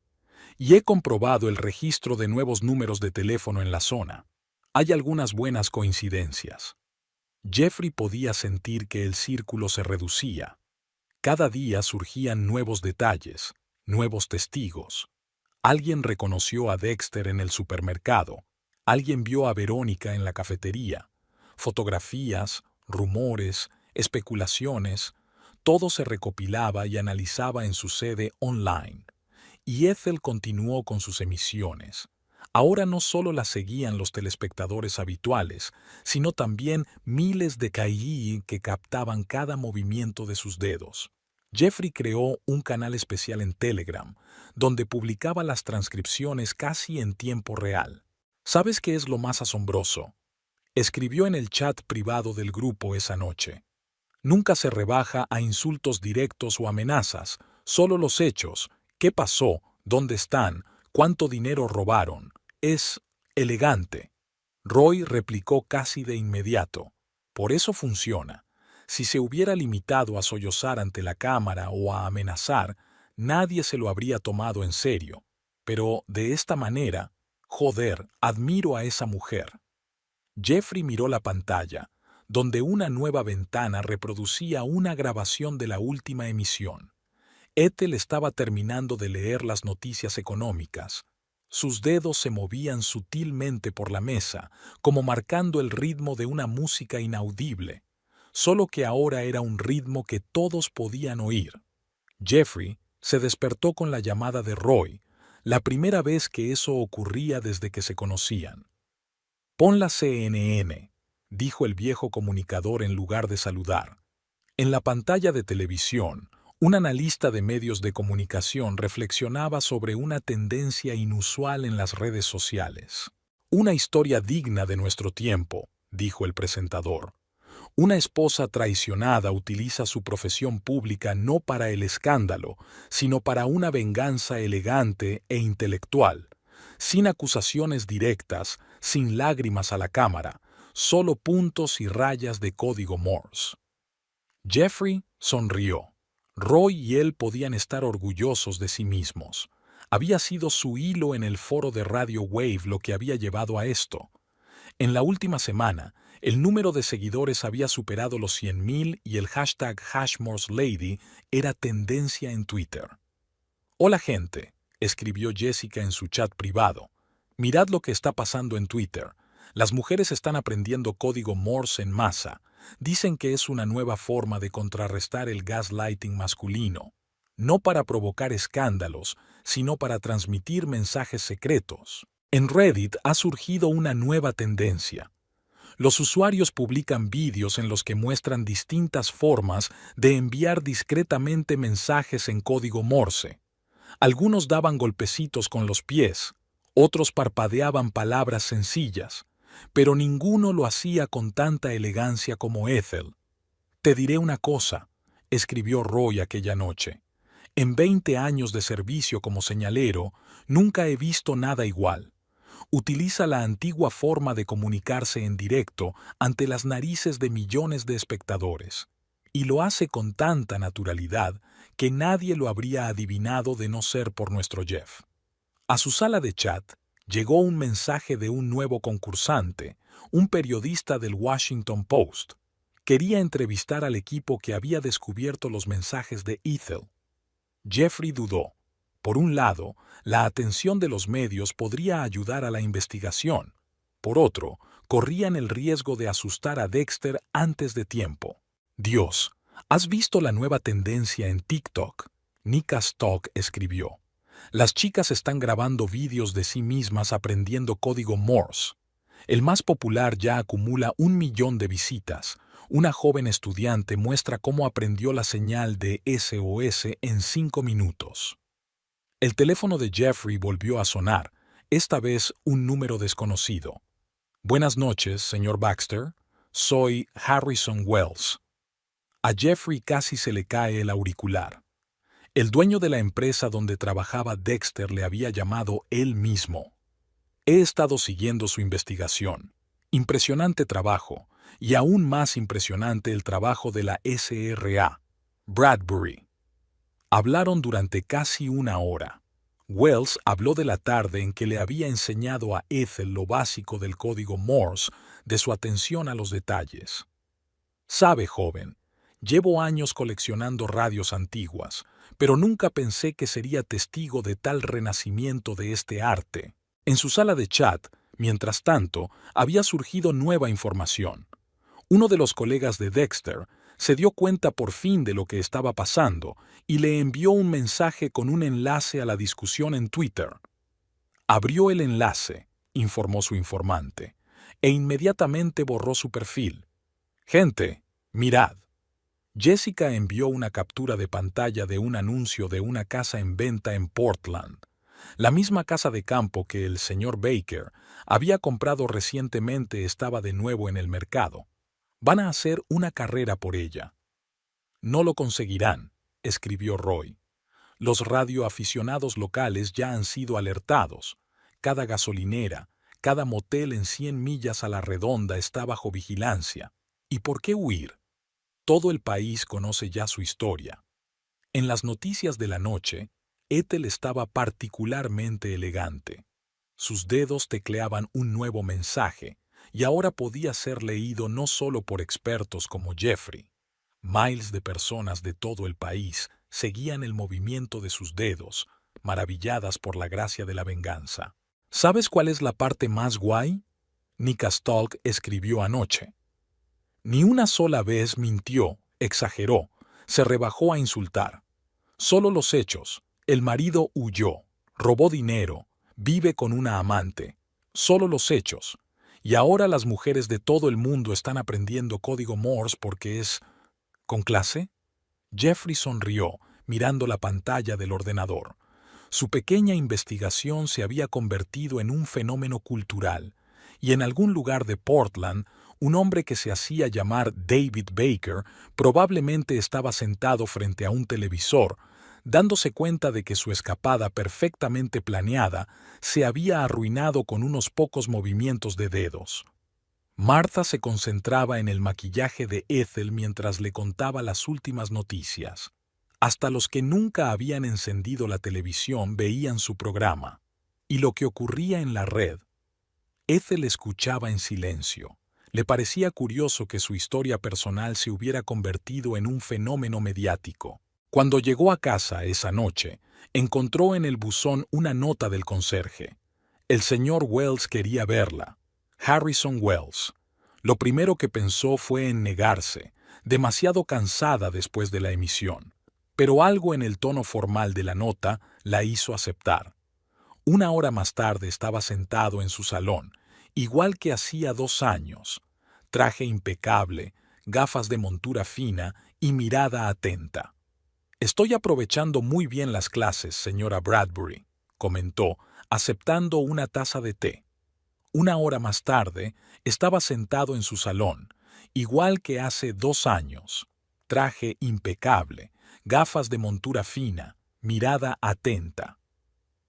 S1: «Y he comprobado el registro de nuevos números de teléfono en la zona». Hay algunas buenas coincidencias. Jeffrey podía sentir que el círculo se reducía. Cada día surgían nuevos detalles, nuevos testigos. Alguien reconoció a Dexter en el supermercado. Alguien vio a Verónica en la cafetería. Fotografías, rumores, especulaciones, todo se recopilaba y analizaba en su sede online. Y Ethel continuó con sus emisiones. Ahora no solo las seguían los telespectadores habituales, sino también miles de KI que captaban cada movimiento de sus dedos. Jeffrey creó un canal especial en Telegram, donde publicaba las transcripciones casi en tiempo real. ¿Sabes qué es lo más asombroso? Escribió en el chat privado del grupo esa noche. Nunca se rebaja a insultos directos o amenazas, solo los hechos. ¿Qué pasó? ¿Dónde están? ¿Cuánto dinero robaron? Es elegante. Roy replicó casi de inmediato. Por eso funciona. Si se hubiera limitado a sollozar ante la cámara o a amenazar, nadie se lo habría tomado en serio. Pero de esta manera, joder, admiro a esa mujer. Jeffrey miró la pantalla, donde una nueva ventana reproducía una grabación de la última emisión. Ethel estaba terminando de leer las noticias económicas. Sus dedos se movían sutilmente por la mesa, como marcando el ritmo de una música inaudible, solo que ahora era un ritmo que todos podían oír. Jeffrey se despertó con la llamada de Roy, la primera vez que eso ocurría desde que se conocían. «Pon la CNN», dijo el viejo comunicador en lugar de saludar. En la pantalla de televisión, un analista de medios de comunicación reflexionaba sobre una tendencia inusual en las redes sociales. «Una historia digna de nuestro tiempo», dijo el presentador. «Una esposa traicionada utiliza su profesión pública no para el escándalo, sino para una venganza elegante e intelectual, sin acusaciones directas, sin lágrimas a la cámara, solo puntos y rayas de código Morse». Jeffrey sonrió. Roy y él podían estar orgullosos de sí mismos. Había sido su hilo en el foro de Radio Wave lo que había llevado a esto. En la última semana, el número de seguidores había superado los 100,000 y el hashtag #MorseLady era tendencia en Twitter. «Hola gente», escribió Jessica en su chat privado. «Mirad lo que está pasando en Twitter. Las mujeres están aprendiendo código Morse en masa. Dicen que es una nueva forma de contrarrestar el gaslighting masculino. No para provocar escándalos, sino para transmitir mensajes secretos». En Reddit ha surgido una nueva tendencia. Los usuarios publican vídeos en los que muestran distintas formas de enviar discretamente mensajes en código Morse. Algunos daban golpecitos con los pies, otros parpadeaban palabras sencillas, pero ninguno lo hacía con tanta elegancia como Ethel. «Te diré una cosa», escribió Roy aquella noche. «En 20 años de servicio como señalero, nunca he visto nada igual. Utiliza la antigua forma de comunicarse en directo ante las narices de millones de espectadores. Y lo hace con tanta naturalidad que nadie lo habría adivinado de no ser por nuestro Jeff». A su sala de chat llegó un mensaje de un nuevo concursante, un periodista del Washington Post. Quería entrevistar al equipo que había descubierto los mensajes de Ethel. Jeffrey dudó. Por un lado, la atención de los medios podría ayudar a la investigación. Por otro, corrían el riesgo de asustar a Dexter antes de tiempo. «Dios, ¿has visto la nueva tendencia en TikTok?», Nika Stock escribió. «Las chicas están grabando vídeos de sí mismas aprendiendo código Morse. El más popular ya acumula 1 millón de visitas. Una joven estudiante muestra cómo aprendió la señal de SOS en 5 minutos». El teléfono de Jeffrey volvió a sonar, esta vez un número desconocido. «Buenas noches, señor Baxter. Soy Harrison Wells». A Jeffrey casi se le cae el auricular. El dueño de la empresa donde trabajaba Dexter le había llamado él mismo. «He estado siguiendo su investigación. Impresionante trabajo, y aún más impresionante el trabajo de la SRA, Bradbury». Hablaron durante casi 1 hora. Wells habló de la tarde en que le había enseñado a Ethel lo básico del código Morse, de su atención a los detalles. Sabe, joven, llevo años coleccionando radios antiguas, pero nunca pensé que sería testigo de tal renacimiento de este arte. En su sala de chat, mientras tanto, había surgido nueva información. Uno de los colegas de Dexter se dio cuenta por fin de lo que estaba pasando y le envió un mensaje con un enlace a la discusión en Twitter. Abrió el enlace, informó su informante, e inmediatamente borró su perfil. Gente, mirad. Jessica envió una captura de pantalla de un anuncio de una casa en venta en Portland, la misma casa de campo que el señor Baker había comprado recientemente estaba de nuevo en el mercado. Van a hacer una carrera por ella. No lo conseguirán, escribió Roy. Los radioaficionados locales ya han sido alertados. Cada gasolinera, cada motel en 100 millas a la redonda está bajo vigilancia. ¿Y por qué huir? Todo el país conoce ya su historia. En las noticias de la noche, Ethel estaba particularmente elegante. Sus dedos tecleaban un nuevo mensaje, y ahora podía ser leído no solo por expertos como Jeffrey. Miles de personas de todo el país seguían el movimiento de sus dedos, maravilladas por la gracia de la venganza. ¿Sabes cuál es la parte más guay? Nika Stalk escribió anoche. Ni una sola vez mintió, exageró, se rebajó a insultar. Solo los hechos. El marido huyó, robó dinero, vive con una amante. Solo los hechos. Y ahora las mujeres de todo el mundo están aprendiendo código Morse porque es... ¿Con clase? Jeffrey sonrió, mirando la pantalla del ordenador. Su pequeña investigación se había convertido en un fenómeno cultural, y en algún lugar de Portland, un hombre que se hacía llamar David Baker probablemente estaba sentado frente a un televisor, dándose cuenta de que su escapada perfectamente planeada se había arruinado con unos pocos movimientos de dedos. Martha se concentraba en el maquillaje de Ethel mientras le contaba las últimas noticias. Hasta los que nunca habían encendido la televisión veían su programa. Y lo que ocurría en la red. Ethel escuchaba en silencio. Le parecía curioso que su historia personal se hubiera convertido en un fenómeno mediático. Cuando llegó a casa esa noche, encontró en el buzón una nota del conserje. El señor Wells quería verla. Harrison Wells. Lo primero que pensó fue en negarse, demasiado cansada después de la emisión. Pero algo en el tono formal de la nota la hizo aceptar. Una hora más tarde estaba sentado en su salón, igual que hacía 2 años. Traje impecable, gafas de montura fina y mirada atenta. «Estoy aprovechando muy bien las clases, señora Bradbury», comentó, aceptando una taza de té. Una hora más tarde, estaba sentado en su salón, igual que hace 2 años. Traje impecable, gafas de montura fina, mirada atenta.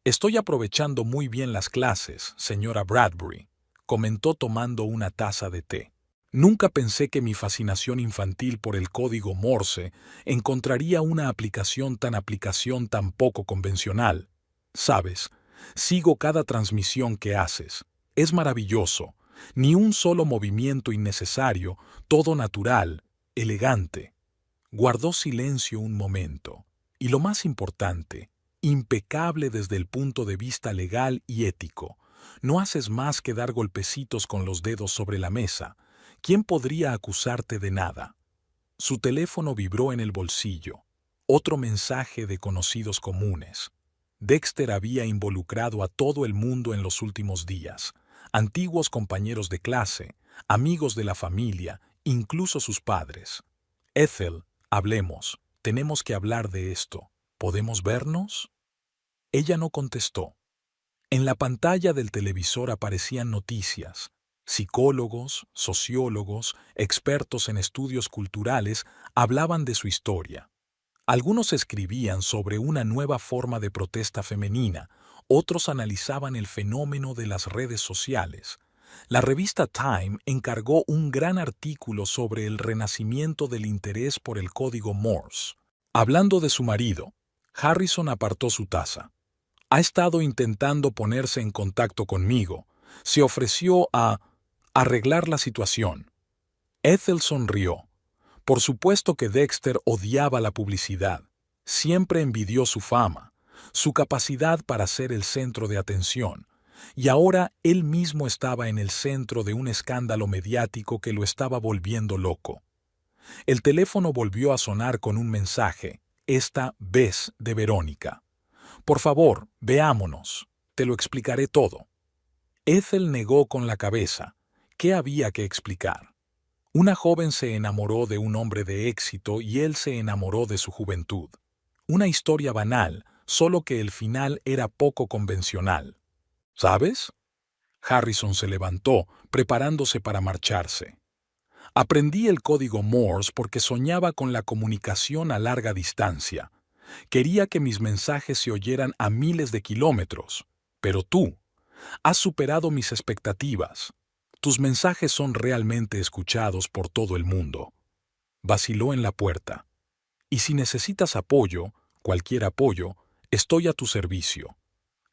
S1: «Estoy aprovechando muy bien las clases, señora Bradbury», comentó tomando una taza de té. Nunca pensé que mi fascinación infantil por el código Morse encontraría una aplicación tan poco convencional. Sabes, sigo cada transmisión que haces. Es maravilloso. Ni un solo movimiento innecesario, todo natural, elegante. Guardó silencio un momento. Y lo más importante, impecable desde el punto de vista legal y ético. No haces más que dar golpecitos con los dedos sobre la mesa. ¿Quién podría acusarte de nada? Su teléfono vibró en el bolsillo. Otro mensaje de conocidos comunes. Dexter había involucrado a todo el mundo en los últimos días. Antiguos compañeros de clase, amigos de la familia, incluso sus padres. Ethel, hablemos. Tenemos que hablar de esto. ¿Podemos vernos? Ella no contestó. En la pantalla del televisor aparecían noticias. Psicólogos, sociólogos, expertos en estudios culturales hablaban de su historia. Algunos escribían sobre una nueva forma de protesta femenina, otros analizaban el fenómeno de las redes sociales. La revista Time encargó un gran artículo sobre el renacimiento del interés por el código Morse. Hablando de su marido, Harrison apartó su taza. Ha estado intentando ponerse en contacto conmigo. Se ofreció a arreglar la situación. Ethel sonrió. Por supuesto que Dexter odiaba la publicidad. Siempre envidió su fama, su capacidad para ser el centro de atención. Y ahora él mismo estaba en el centro de un escándalo mediático que lo estaba volviendo loco. El teléfono volvió a sonar con un mensaje, esta vez de Verónica. Por favor, veámonos. Te lo explicaré todo. Ethel negó con la cabeza. ¿Qué había que explicar? Una joven se enamoró de un hombre de éxito y él se enamoró de su juventud. Una historia banal, solo que el final era poco convencional. ¿Sabes? Harrison se levantó, preparándose para marcharse. Aprendí el código Morse porque soñaba con la comunicación a larga distancia. Quería que mis mensajes se oyeran a miles de kilómetros. Pero tú has superado mis expectativas. Tus mensajes son realmente escuchados por todo el mundo. Vaciló en la puerta. Y si necesitas apoyo, cualquier apoyo, estoy a tu servicio.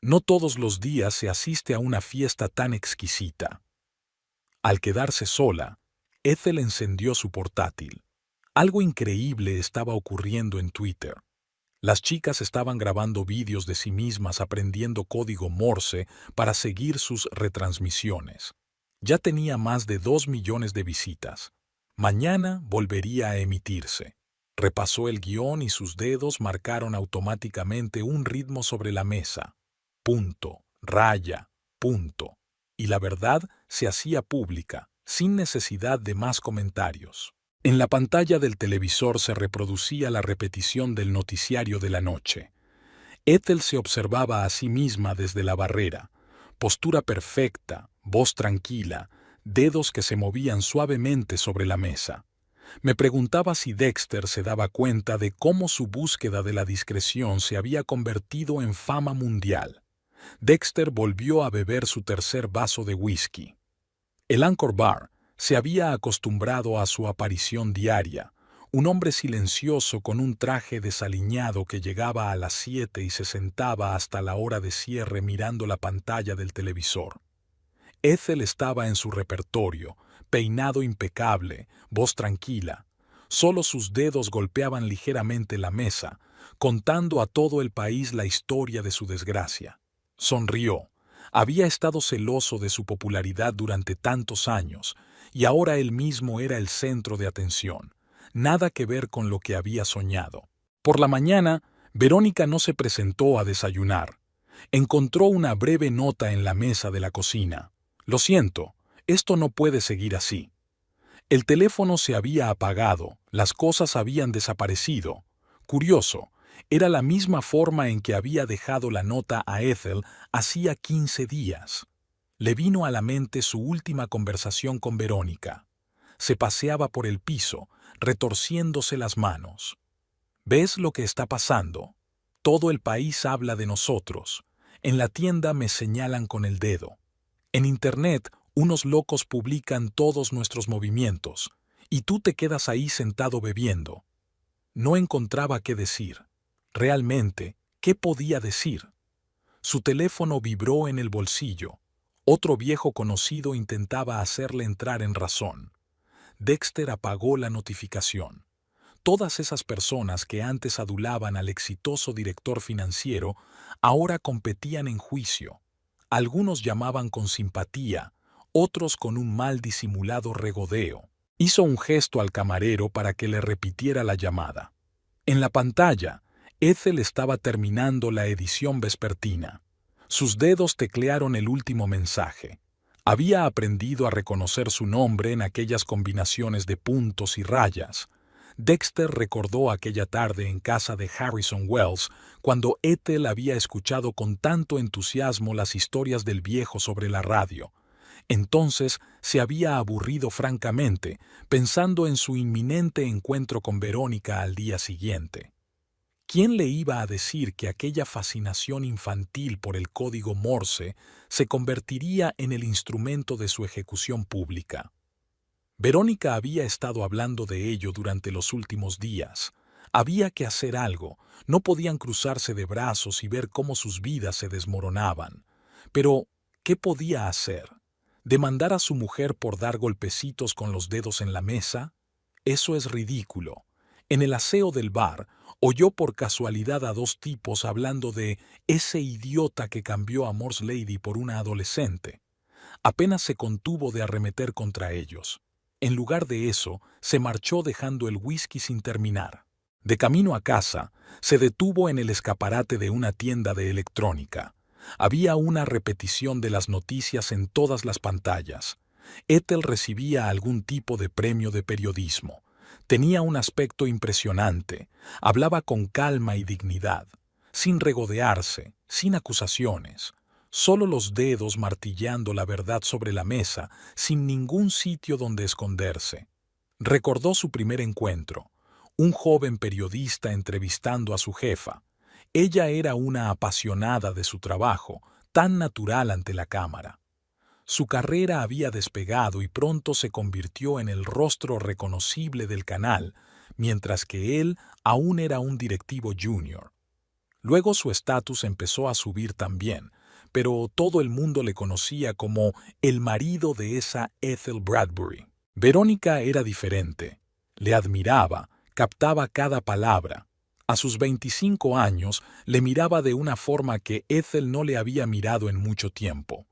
S1: No todos los días se asiste a una fiesta tan exquisita. Al quedarse sola, Ethel encendió su portátil. Algo increíble estaba ocurriendo en Twitter. Las chicas estaban grabando vídeos de sí mismas aprendiendo código Morse para seguir sus retransmisiones. Ya tenía más de 2 millones de visitas. Mañana volvería a emitirse. Repasó el guión y sus dedos marcaron automáticamente un ritmo sobre la mesa. Punto, raya, punto. Y la verdad se hacía pública, sin necesidad de más comentarios. En la pantalla del televisor se reproducía la repetición del noticiario de la noche. Ethel se observaba a sí misma desde la barrera. Postura perfecta, voz tranquila, dedos que se movían suavemente sobre la mesa. Me preguntaba si Dexter se daba cuenta de cómo su búsqueda de la discreción se había convertido en fama mundial. Dexter volvió a beber su tercer vaso de whisky. El Anchor Bar se había acostumbrado a su aparición diaria, un hombre silencioso con un traje desaliñado que llegaba a las 7 y se sentaba hasta la hora de cierre mirando la pantalla del televisor. Ethel estaba en su repertorio, peinado impecable, voz tranquila. Solo sus dedos golpeaban ligeramente la mesa, contando a todo el país la historia de su desgracia. Sonrió. Había estado celoso de su popularidad durante tantos años, y ahora él mismo era el centro de atención. Nada que ver con lo que había soñado. Por la mañana, Verónica no se presentó a desayunar. Encontró una breve nota en la mesa de la cocina. Lo siento, esto no puede seguir así. El teléfono se había apagado, las cosas habían desaparecido. Curioso, era la misma forma en que había dejado la nota a Ethel hacía 15 días. Le vino a la mente su última conversación con Verónica. Se paseaba por el piso, retorciéndose las manos. ¿Ves lo que está pasando? Todo el país habla de nosotros. En la tienda me señalan con el dedo. En Internet, unos locos publican todos nuestros movimientos, y tú te quedas ahí sentado bebiendo. No encontraba qué decir. Realmente, ¿qué podía decir? Su teléfono vibró en el bolsillo. Otro viejo conocido intentaba hacerle entrar en razón. Dexter apagó la notificación. Todas esas personas que antes adulaban al exitoso director financiero ahora competían en juicio. Algunos llamaban con simpatía, otros con un mal disimulado regodeo. Hizo un gesto al camarero para que le repitiera la llamada. En la pantalla, Ethel estaba terminando la edición vespertina. Sus dedos teclearon el último mensaje. Había aprendido a reconocer su nombre en aquellas combinaciones de puntos y rayas. Dexter recordó aquella tarde en casa de Harrison Wells, cuando Ethel había escuchado con tanto entusiasmo las historias del viejo sobre la radio. Entonces se había aburrido francamente, pensando en su inminente encuentro con Verónica al día siguiente. ¿Quién le iba a decir que aquella fascinación infantil por el código Morse se convertiría en el instrumento de su ejecución pública? Verónica había estado hablando de ello durante los últimos días. Había que hacer algo. No podían cruzarse de brazos y ver cómo sus vidas se desmoronaban. Pero, ¿qué podía hacer? ¿Demandar a su mujer por dar golpecitos con los dedos en la mesa? Eso es ridículo. En el aseo del bar, oyó por casualidad a dos tipos hablando de ese idiota que cambió a Morse Lady por una adolescente. Apenas se contuvo de arremeter contra ellos. En lugar de eso, se marchó dejando el whisky sin terminar. De camino a casa, se detuvo en el escaparate de una tienda de electrónica. Había una repetición de las noticias en todas las pantallas. Ethel recibía algún tipo de premio de periodismo. Tenía un aspecto impresionante. Hablaba con calma y dignidad, sin regodearse, sin acusaciones. Solo los dedos martillando la verdad sobre la mesa, sin ningún sitio donde esconderse. Recordó su primer encuentro. Un joven periodista entrevistando a su jefa. Ella era una apasionada de su trabajo, tan natural ante la cámara. Su carrera había despegado y pronto se convirtió en el rostro reconocible del canal, mientras que él aún era un directivo junior. Luego su estatus empezó a subir también, pero todo el mundo le conocía como el marido de esa Ethel Bradbury. Verónica era diferente. Le admiraba, captaba cada palabra. A sus 25 años le miraba de una forma que Ethel no le había mirado en mucho tiempo.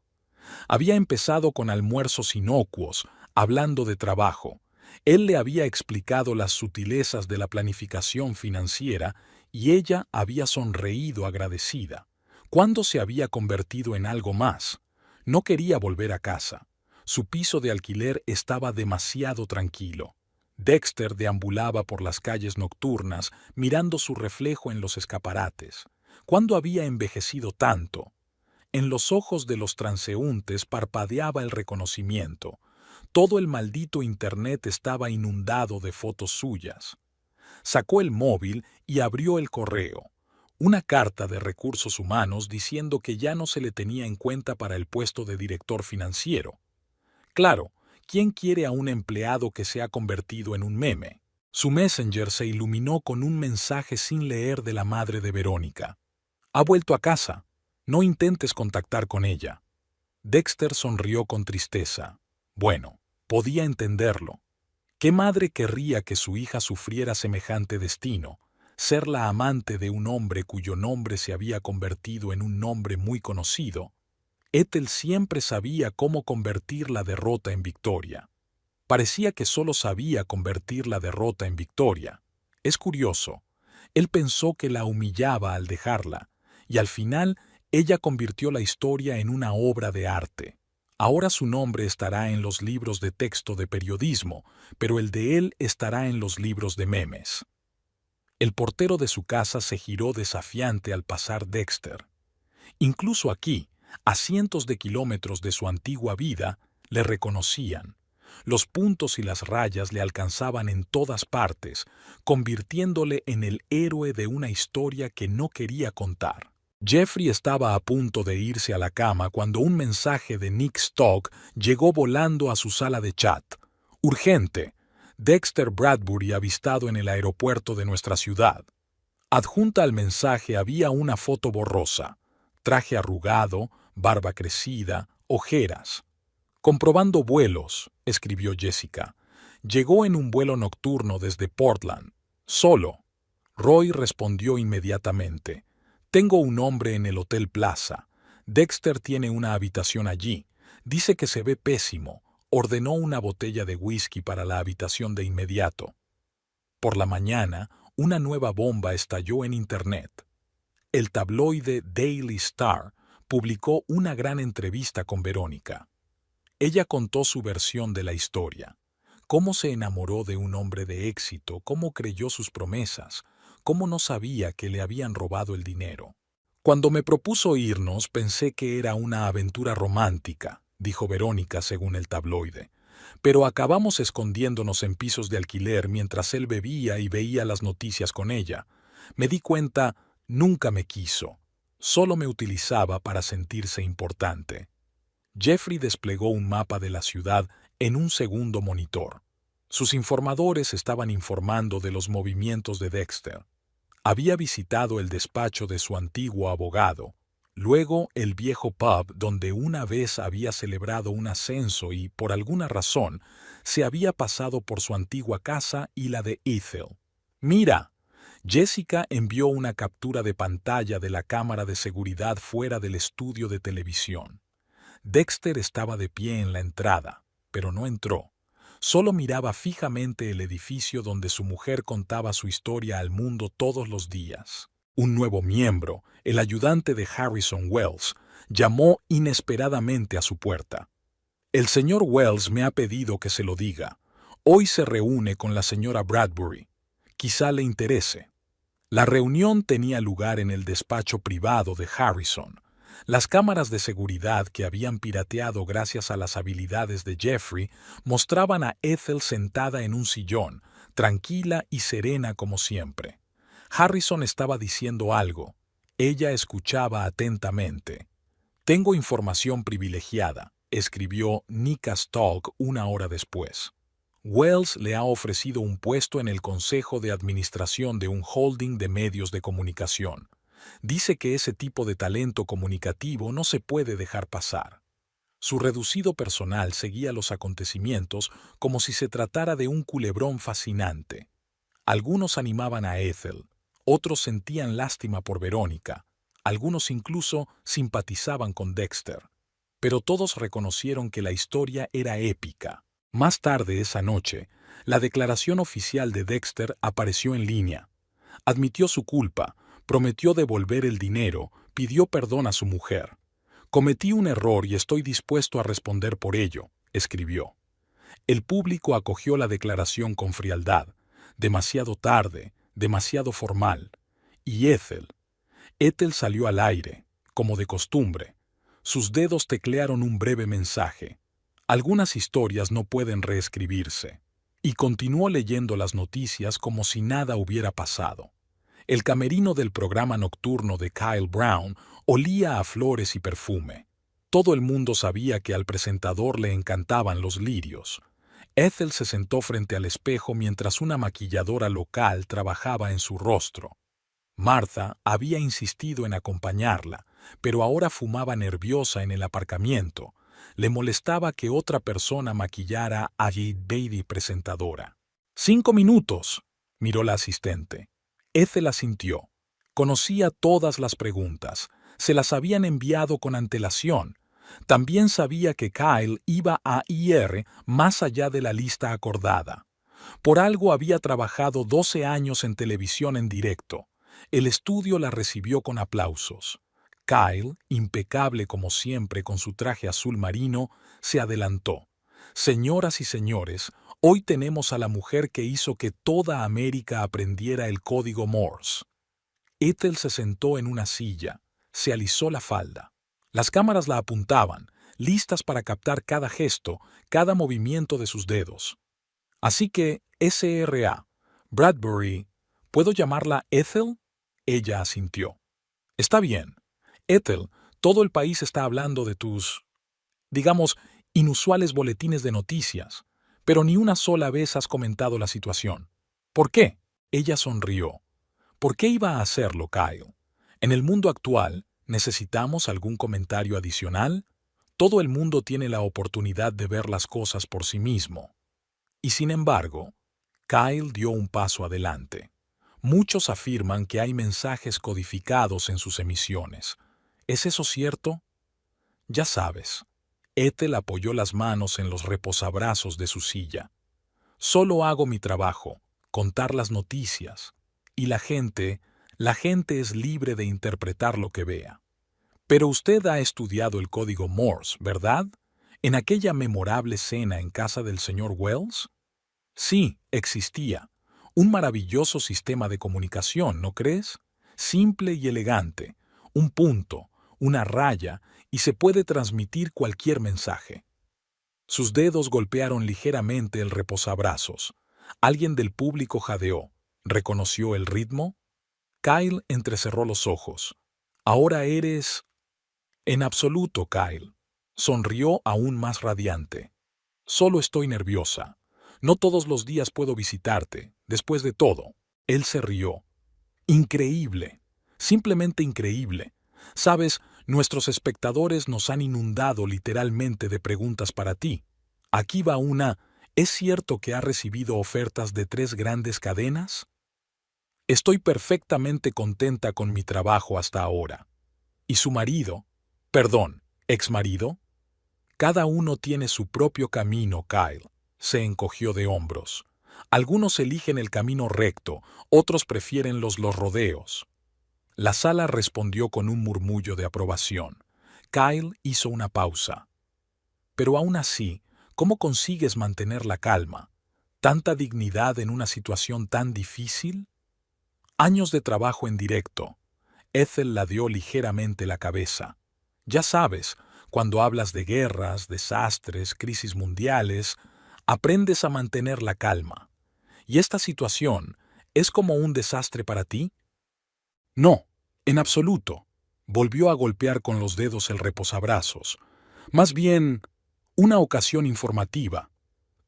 S1: Había empezado con almuerzos inocuos, hablando de trabajo. Él le había explicado las sutilezas de la planificación financiera y ella había sonreído agradecida. ¿Cuándo se había convertido en algo más? No quería volver a casa. Su piso de alquiler estaba demasiado tranquilo. Dexter deambulaba por las calles nocturnas, mirando su reflejo en los escaparates. ¿Cuándo había envejecido tanto? En los ojos de los transeúntes parpadeaba el reconocimiento. Todo el maldito Internet estaba inundado de fotos suyas. Sacó el móvil y abrió el correo. Una carta de recursos humanos diciendo que ya no se le tenía en cuenta para el puesto de director financiero. Claro, ¿quién quiere a un empleado que se ha convertido en un meme? Su Messenger se iluminó con un mensaje sin leer de la madre de Verónica. Ha vuelto a casa. No intentes contactar con ella. Dexter sonrió con tristeza. Bueno, podía entenderlo. ¿Qué madre querría que su hija sufriera semejante destino? Ser la amante de un hombre cuyo nombre se había convertido en un nombre muy conocido. Ethel siempre sabía cómo convertir la derrota en victoria. Parecía que solo sabía convertir la derrota en victoria. Es curioso. Él pensó que la humillaba al dejarla, y al final ella convirtió la historia en una obra de arte. Ahora su nombre estará en los libros de texto de periodismo, pero el de él estará en los libros de memes. El portero de su casa se giró desafiante al pasar Dexter. Incluso aquí, a cientos de kilómetros de su antigua vida, le reconocían. Los puntos y las rayas le alcanzaban en todas partes, convirtiéndole en el héroe de una historia que no quería contar. Jeffrey estaba a punto de irse a la cama cuando un mensaje de Nick Stock llegó volando a su sala de chat. Urgente. Dexter Bradbury avistado en el aeropuerto de nuestra ciudad. Adjunta al mensaje había una foto borrosa. Traje arrugado, barba crecida, ojeras. Comprobando vuelos, escribió Jessica. Llegó en un vuelo nocturno desde Portland. Solo. Roy respondió inmediatamente. Tengo un hombre en el Hotel Plaza. Dexter tiene una habitación allí. Dice que se ve pésimo. Ordenó una botella de whisky para la habitación de inmediato. Por la mañana, una nueva bomba estalló en Internet. El tabloide Daily Star publicó una gran entrevista con Verónica. Ella contó su versión de la historia. Cómo se enamoró de un hombre de éxito, cómo creyó sus promesas, cómo no sabía que le habían robado el dinero. Cuando me propuso irnos, pensé que era una aventura romántica, dijo Verónica según el tabloide. Pero acabamos escondiéndonos en pisos de alquiler mientras él bebía y veía las noticias con ella. Me di cuenta, nunca me quiso. Solo me utilizaba para sentirse importante. Jeffrey desplegó un mapa de la ciudad en un segundo monitor. Sus informadores estaban informando de los movimientos de Dexter. Había visitado el despacho de su antiguo abogado, luego el viejo pub donde una vez había celebrado un ascenso y, por alguna razón, se había pasado por su antigua casa y la de Ethel. «Mira». Jessica envió una captura de pantalla de la cámara de seguridad fuera del estudio de televisión. Dexter estaba de pie en la entrada, pero no entró. Solo miraba fijamente el edificio donde su mujer contaba su historia al mundo todos los días. Un nuevo miembro, el ayudante de Harrison Wells, llamó inesperadamente a su puerta. «El señor Wells me ha pedido que se lo diga. Hoy se reúne con la señora Bradbury. Quizá le interese». La reunión tenía lugar en el despacho privado de Harrison. Las cámaras de seguridad que habían pirateado gracias a las habilidades de Jeffrey mostraban a Ethel sentada en un sillón, tranquila y serena como siempre. Harrison estaba diciendo algo. Ella escuchaba atentamente. «Tengo información privilegiada», escribió Nika Stalk una hora después. «Wells le ha ofrecido un puesto en el consejo de administración de un holding de medios de comunicación. Dice que ese tipo de talento comunicativo no se puede dejar pasar». Su reducido personal seguía los acontecimientos como si se tratara de un culebrón fascinante. Algunos animaban a Ethel, otros sentían lástima por Verónica, algunos incluso simpatizaban con Dexter. Pero todos reconocieron que la historia era épica. Más tarde esa noche, la declaración oficial de Dexter apareció en línea. Admitió su culpa, prometió devolver el dinero, pidió perdón a su mujer. «Cometí un error y estoy dispuesto a responder por ello», escribió. El público acogió la declaración con frialdad. Demasiado tarde, demasiado formal. Y Ethel salió al aire, como de costumbre. Sus dedos teclearon un breve mensaje. Algunas historias no pueden reescribirse. Y continuó leyendo las noticias como si nada hubiera pasado. El camerino del programa nocturno de Kyle Brown olía a flores y perfume. Todo el mundo sabía que al presentador le encantaban los lirios. Ethel se sentó frente al espejo mientras una maquilladora local trabajaba en su rostro. Martha había insistido en acompañarla, pero ahora fumaba nerviosa en el aparcamiento. Le molestaba que otra persona maquillara a Jade Beatty presentadora. «5 minutos», miró la asistente. Ethel asintió. Conocía todas las preguntas. Se las habían enviado con antelación. También sabía que Kyle iba a ir más allá de la lista acordada. Por algo había trabajado 12 años en televisión en directo. El estudio la recibió con aplausos. Kyle, impecable como siempre con su traje azul marino, se adelantó. «Señoras y señores, hoy tenemos a la mujer que hizo que toda América aprendiera el código Morse». Ethel se sentó en una silla, se alisó la falda. Las cámaras la apuntaban, listas para captar cada gesto, cada movimiento de sus dedos. «Así que, S.R.A. Bradbury, ¿puedo llamarla Ethel?», ella asintió. «Está bien. Ethel, todo el país está hablando de tus, digamos, inusuales boletines de noticias, pero ni una sola vez has comentado la situación. ¿Por qué?». Ella sonrió. «¿Por qué iba a hacerlo, Kyle? En el mundo actual, ¿necesitamos algún comentario adicional? Todo el mundo tiene la oportunidad de ver las cosas por sí mismo». Y sin embargo, Kyle dio un paso adelante. Muchos afirman que hay mensajes codificados en sus emisiones. ¿Es eso cierto? Ya sabes. Ethel apoyó las manos en los reposabrazos de su silla. «Solo hago mi trabajo, contar las noticias. Y la gente es libre de interpretar lo que vea. Pero usted ha estudiado el código Morse, ¿verdad? ¿En aquella memorable cena en casa del señor Wells?» «Sí, existía. Un maravilloso sistema de comunicación, ¿no crees? Simple y elegante. Un punto, una raya, y se puede transmitir cualquier mensaje». Sus dedos golpearon ligeramente el reposabrazos. Alguien del público jadeó. ¿Reconoció el ritmo? Kyle entrecerró los ojos. «Ahora eres...». «En absoluto, Kyle». Sonrió aún más radiante. «Solo estoy nerviosa. No todos los días puedo visitarte. Después de todo, él se rió. Increíble. Simplemente increíble. Sabes, nuestros espectadores nos han inundado literalmente de preguntas para ti. Aquí va una. ¿Es cierto que ha recibido ofertas de 3 grandes cadenas? Estoy perfectamente contenta con mi trabajo hasta ahora. ¿Y su marido? Perdón, ¿exmarido? Cada uno tiene su propio camino, Kyle. Se encogió de hombros. Algunos eligen el camino recto, otros prefieren los rodeos. La sala respondió con un murmullo de aprobación. Kyle hizo una pausa. Pero aún así, ¿cómo consigues mantener la calma? ¿Tanta dignidad en una situación tan difícil? Años de trabajo en directo. Ethel ladeó ligeramente la cabeza. Ya sabes, cuando hablas de guerras, desastres, crisis mundiales, aprendes a mantener la calma. ¿Y esta situación es como un desastre para ti? No, en absoluto. Volvió a golpear con los dedos el reposabrazos. Más bien, una ocasión informativa.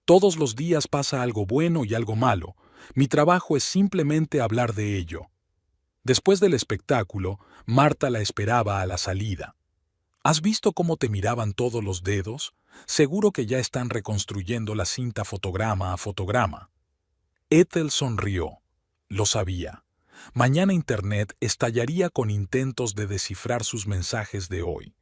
S1: Todos los días pasa algo bueno y algo malo. Mi trabajo es simplemente hablar de ello. Después del espectáculo, Marta la esperaba a la salida. ¿Has visto cómo te miraban todos los dedos? Seguro que ya están reconstruyendo la cinta fotograma a fotograma. Ethel sonrió. Lo sabía. Mañana Internet estallaría con intentos de descifrar sus mensajes de hoy.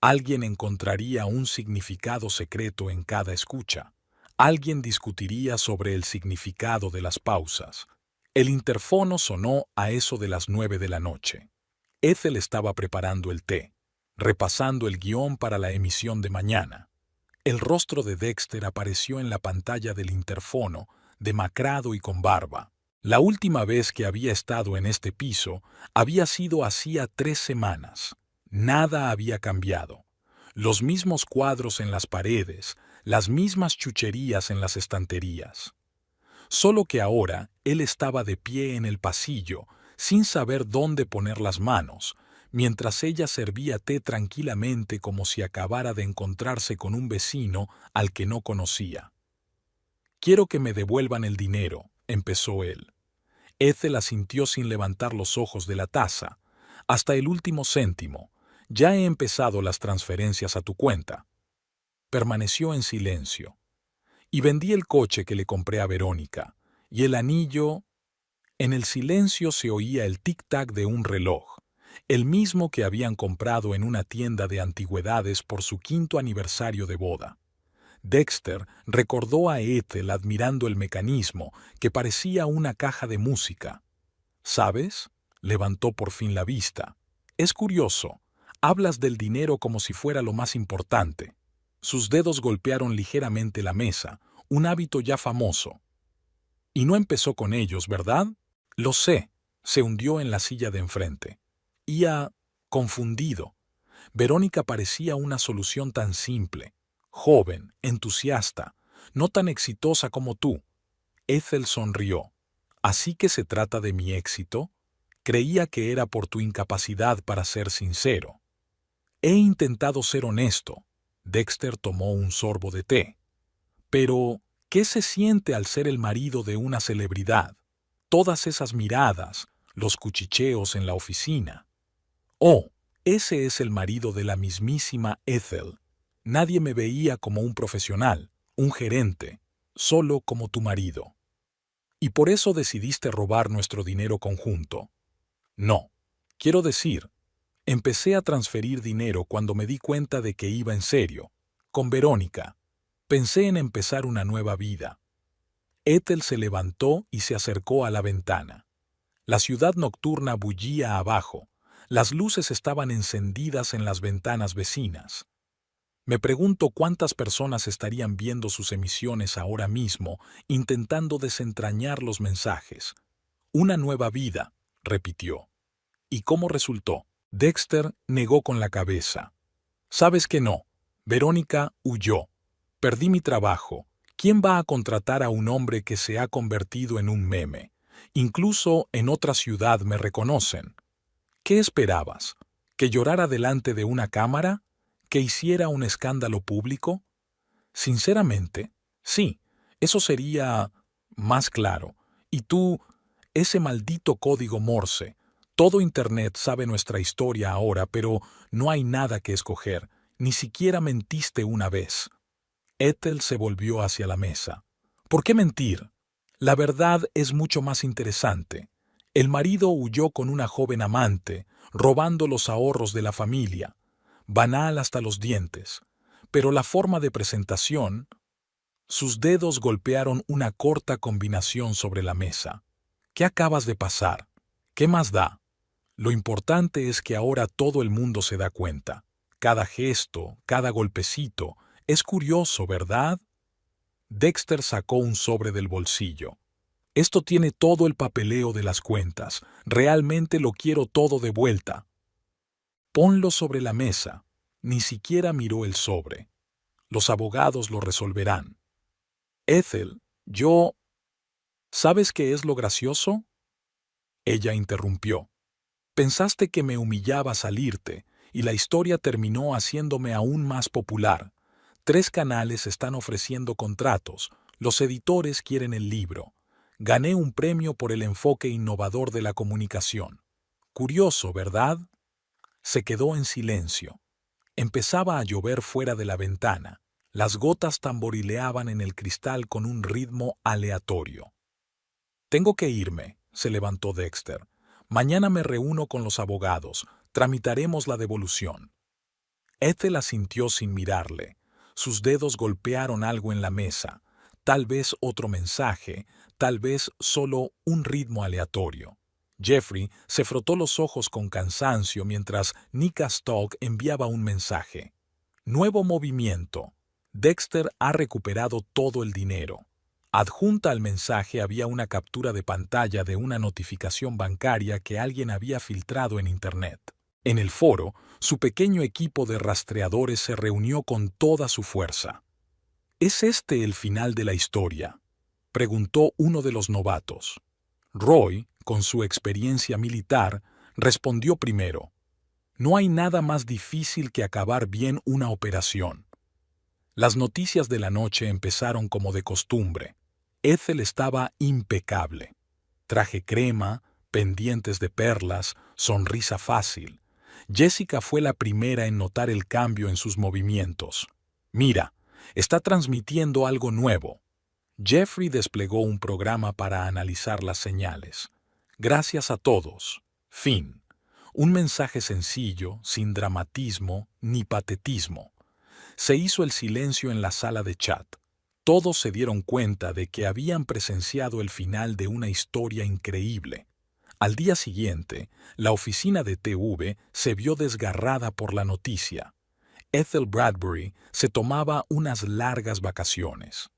S1: Alguien encontraría un significado secreto en cada escucha. Alguien discutiría sobre el significado de las pausas. El interfono sonó a eso de las 9 de la noche. Ethel estaba preparando el té, repasando el guión para la emisión de mañana. El rostro de Dexter apareció en la pantalla del interfono, demacrado y con barba. La última vez que había estado en este piso había sido hacía 3 semanas. Nada había cambiado. Los mismos cuadros en las paredes, las mismas chucherías en las estanterías. Solo que ahora él estaba de pie en el pasillo, sin saber dónde poner las manos, mientras ella servía té tranquilamente como si acabara de encontrarse con un vecino al que no conocía. «Quiero que me devuelvan el dinero», empezó él. Ethel asintió sin levantar los ojos de la taza. «Hasta el último céntimo. Ya he empezado las transferencias a tu cuenta». Permaneció en silencio. «Y vendí el coche que le compré a Verónica. Y el anillo...» En el silencio se oía el tic-tac de un reloj, el mismo que habían comprado en una tienda de antigüedades por su 5º aniversario de boda. Dexter recordó a Ethel admirando el mecanismo, que parecía una caja de música. «¿Sabes?», levantó por fin la vista. «Es curioso. Hablas del dinero como si fuera lo más importante». Sus dedos golpearon ligeramente la mesa, un hábito ya famoso. «Y no empezó con ellos, ¿verdad?». «Lo sé», se hundió en la silla de enfrente. Confundido. Verónica parecía una solución tan simple. Joven, entusiasta, no tan exitosa como tú. Ethel sonrió. «¿Así que se trata de mi éxito? Creía que era por tu incapacidad para ser sincero». «He intentado ser honesto». Dexter tomó un sorbo de té. «Pero, ¿qué se siente al ser el marido de una celebridad? Todas esas miradas, los cuchicheos en la oficina». «Oh, ese es el marido de la mismísima Ethel. Nadie me veía como un profesional, un gerente, solo como tu marido». «¿Y por eso decidiste robar nuestro dinero conjunto?» «No. Quiero decir, empecé a transferir dinero cuando me di cuenta de que iba en serio, con Verónica. Pensé en empezar una nueva vida». Ethel se levantó y se acercó a la ventana. La ciudad nocturna bullía abajo. Las luces estaban encendidas en las ventanas vecinas. «Me pregunto cuántas personas estarían viendo sus emisiones ahora mismo, intentando desentrañar los mensajes». «Una nueva vida», repitió. «¿Y cómo resultó?». Dexter negó con la cabeza. «Sabes que no. Verónica huyó. Perdí mi trabajo. ¿Quién va a contratar a un hombre que se ha convertido en un meme? Incluso en otra ciudad me reconocen». «¿Qué esperabas? ¿Que llorara delante de una cámara? ¿Que hiciera un escándalo público?». «Sinceramente, sí. Eso sería más claro. Y tú, ese maldito código Morse. Todo Internet sabe nuestra historia ahora, pero no hay nada que escoger. Ni siquiera mentiste una vez. Ethel se volvió hacia la mesa. ¿Por qué mentir? La verdad es mucho más interesante. El marido huyó con una joven amante, robando los ahorros de la familia. Banal hasta los dientes. Pero la forma de presentación... Sus dedos golpearon una corta combinación sobre la mesa. ¿Qué acabas de pasar? ¿Qué más da? Lo importante es que ahora todo el mundo se da cuenta. Cada gesto, cada golpecito. Es curioso, ¿verdad? Dexter sacó un sobre del bolsillo. Esto tiene todo el papeleo de las cuentas. Realmente lo quiero todo de vuelta. Ponlo sobre la mesa. Ni siquiera miró el sobre. Los abogados lo resolverán. Ethel, yo... ¿Sabes qué es lo gracioso? Ella interrumpió. Pensaste que me humillaba al irte, y la historia terminó haciéndome aún más popular. 3 canales están ofreciendo contratos, los editores quieren el libro. Gané un premio por el enfoque innovador de la comunicación. Curioso, ¿verdad? Se quedó en silencio. Empezaba a llover fuera de la ventana. Las gotas tamborileaban en el cristal con un ritmo aleatorio. Tengo que irme, se levantó Dexter. Mañana me reúno con los abogados. Tramitaremos la devolución. Ethel asintió sin mirarle. Sus dedos golpearon algo en la mesa. Tal vez otro mensaje, tal vez solo un ritmo aleatorio. Jeffrey se frotó los ojos con cansancio mientras Nika Stock enviaba un mensaje. Nuevo movimiento. Dexter ha recuperado todo el dinero. Adjunta al mensaje había una captura de pantalla de una notificación bancaria que alguien había filtrado en Internet. En el foro, su pequeño equipo de rastreadores se reunió con toda su fuerza. ¿Es este el final de la historia?, preguntó uno de los novatos. Roy, con su experiencia militar, respondió primero. No hay nada más difícil que acabar bien una operación. Las noticias de la noche empezaron como de costumbre. Ethel estaba impecable. Traje crema, pendientes de perlas, sonrisa fácil. Jessica fue la primera en notar el cambio en sus movimientos. Mira, está transmitiendo algo nuevo. Jeffrey desplegó un programa para analizar las señales. Gracias a todos. Fin. Un mensaje sencillo, sin dramatismo ni patetismo. Se hizo el silencio en la sala de chat. Todos se dieron cuenta de que habían presenciado el final de una historia increíble. Al día siguiente, la oficina de TV se vio desgarrada por la noticia. Ethel Bradbury se tomaba unas largas vacaciones.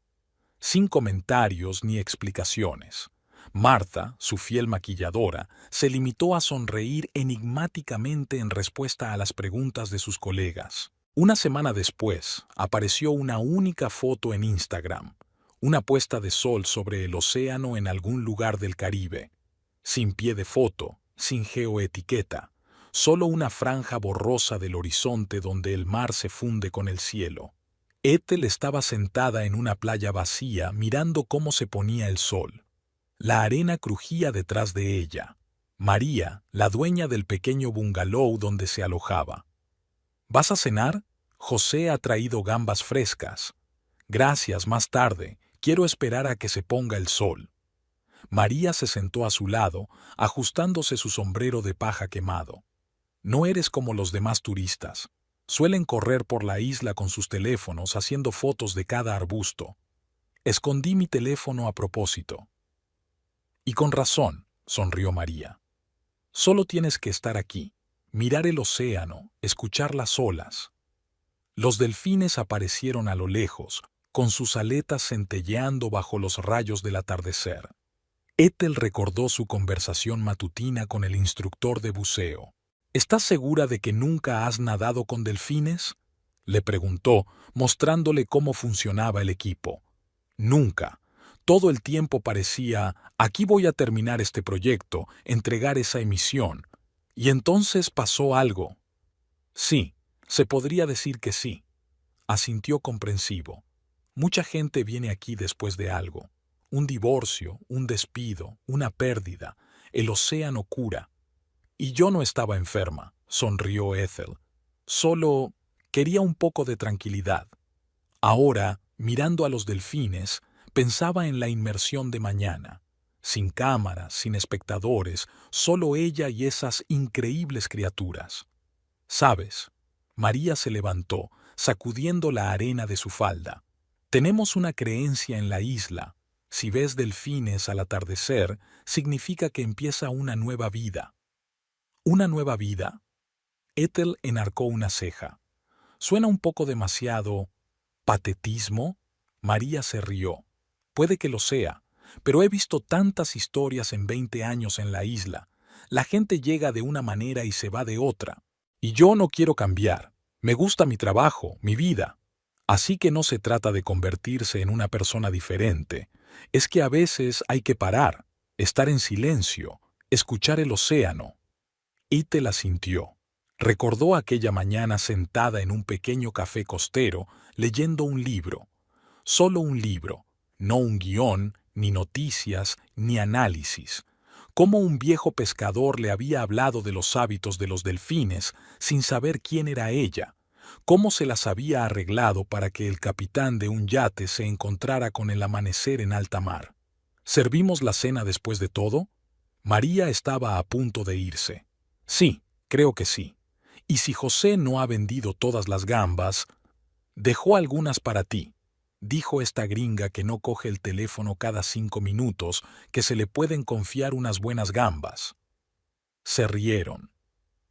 S1: Sin comentarios ni explicaciones. Martha, su fiel maquilladora, se limitó a sonreír enigmáticamente en respuesta a las preguntas de sus colegas. Una semana después, apareció una única foto en Instagram, una puesta de sol sobre el océano en algún lugar del Caribe. Sin pie de foto, sin geoetiqueta, solo una franja borrosa del horizonte donde el mar se funde con el cielo. Ethel estaba sentada en una playa vacía mirando cómo se ponía el sol. La arena crujía detrás de ella. María, la dueña del pequeño bungalow donde se alojaba. ¿Vas a cenar? José ha traído gambas frescas. Gracias, más tarde. Quiero esperar a que se ponga el sol. María se sentó a su lado, ajustándose su sombrero de paja quemado. No eres como los demás turistas. Suelen correr por la isla con sus teléfonos haciendo fotos de cada arbusto. Escondí mi teléfono a propósito. Y con razón, sonrió María. Solo tienes que estar aquí, mirar el océano, escuchar las olas. Los delfines aparecieron a lo lejos, con sus aletas centelleando bajo los rayos del atardecer. Ethel recordó su conversación matutina con el instructor de buceo. ¿Estás segura de que nunca has nadado con delfines?, le preguntó, mostrándole cómo funcionaba el equipo. Nunca. Todo el tiempo parecía, aquí voy a terminar este proyecto, entregar esa emisión. Y entonces pasó algo. Sí, se podría decir que sí. Asintió comprensivo. Mucha gente viene aquí después de algo. Un divorcio, un despido, una pérdida. El océano cura. Y yo no estaba enferma, sonrió Ethel. Solo quería un poco de tranquilidad. Ahora, mirando a los delfines, pensaba en la inmersión de mañana. Sin cámaras, sin espectadores, solo ella y esas increíbles criaturas. ¿Sabes? María se levantó, sacudiendo la arena de su falda. Tenemos una creencia en la isla. Si ves delfines al atardecer, significa que empieza una nueva vida. ¿Una nueva vida? Ethel enarcó una ceja. Suena un poco demasiado... ¿patetismo? María se rió. Puede que lo sea, pero he visto tantas historias en 20 años en la isla. La gente llega de una manera y se va de otra. Y yo no quiero cambiar. Me gusta mi trabajo, mi vida. Así que no se trata de convertirse en una persona diferente. Es que a veces hay que parar, estar en silencio, escuchar el océano. Ethel asintió. Recordó aquella mañana sentada en un pequeño café costero, leyendo un libro. Solo un libro, no un guión, ni noticias, ni análisis. Cómo un viejo pescador le había hablado de los hábitos de los delfines sin saber quién era ella. Cómo se las había arreglado para que el capitán de un yate se encontrara con el amanecer en alta mar. ¿Servimos la cena después de todo? María estaba a punto de irse. Sí, creo que sí. Y si José no ha vendido todas las gambas, dejó algunas para ti, dijo esta gringa que no coge el teléfono cada 5 minutos, que se le pueden confiar unas buenas gambas. Se rieron.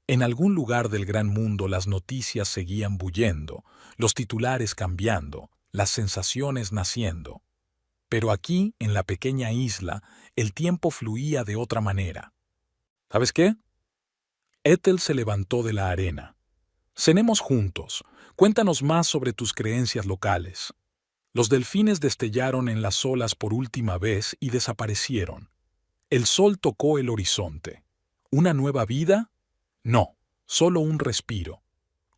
S1: En algún lugar del gran mundo las noticias seguían bullendo, los titulares cambiando, las sensaciones naciendo. Pero aquí, en la pequeña isla, el tiempo fluía de otra manera. ¿Sabes qué? Ethel se levantó de la arena. Cenemos juntos. Cuéntanos más sobre tus creencias locales. Los delfines destellaron en las olas por última vez y desaparecieron. El sol tocó el horizonte. ¿Una nueva vida? No, solo un respiro.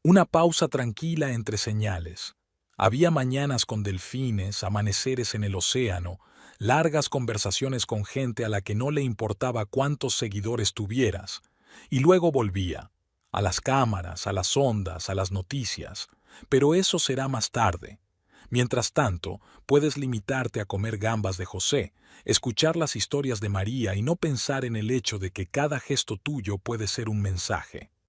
S1: Una pausa tranquila entre señales. Había mañanas con delfines, amaneceres en el océano, largas conversaciones con gente a la que no le importaba cuántos seguidores tuvieras. Y luego volvía, a las cámaras, a las ondas, a las noticias. Pero eso será más tarde. Mientras tanto, puedes limitarte a comer gambas de José, escuchar las historias de María y no pensar en el hecho de que cada gesto tuyo puede ser un mensaje.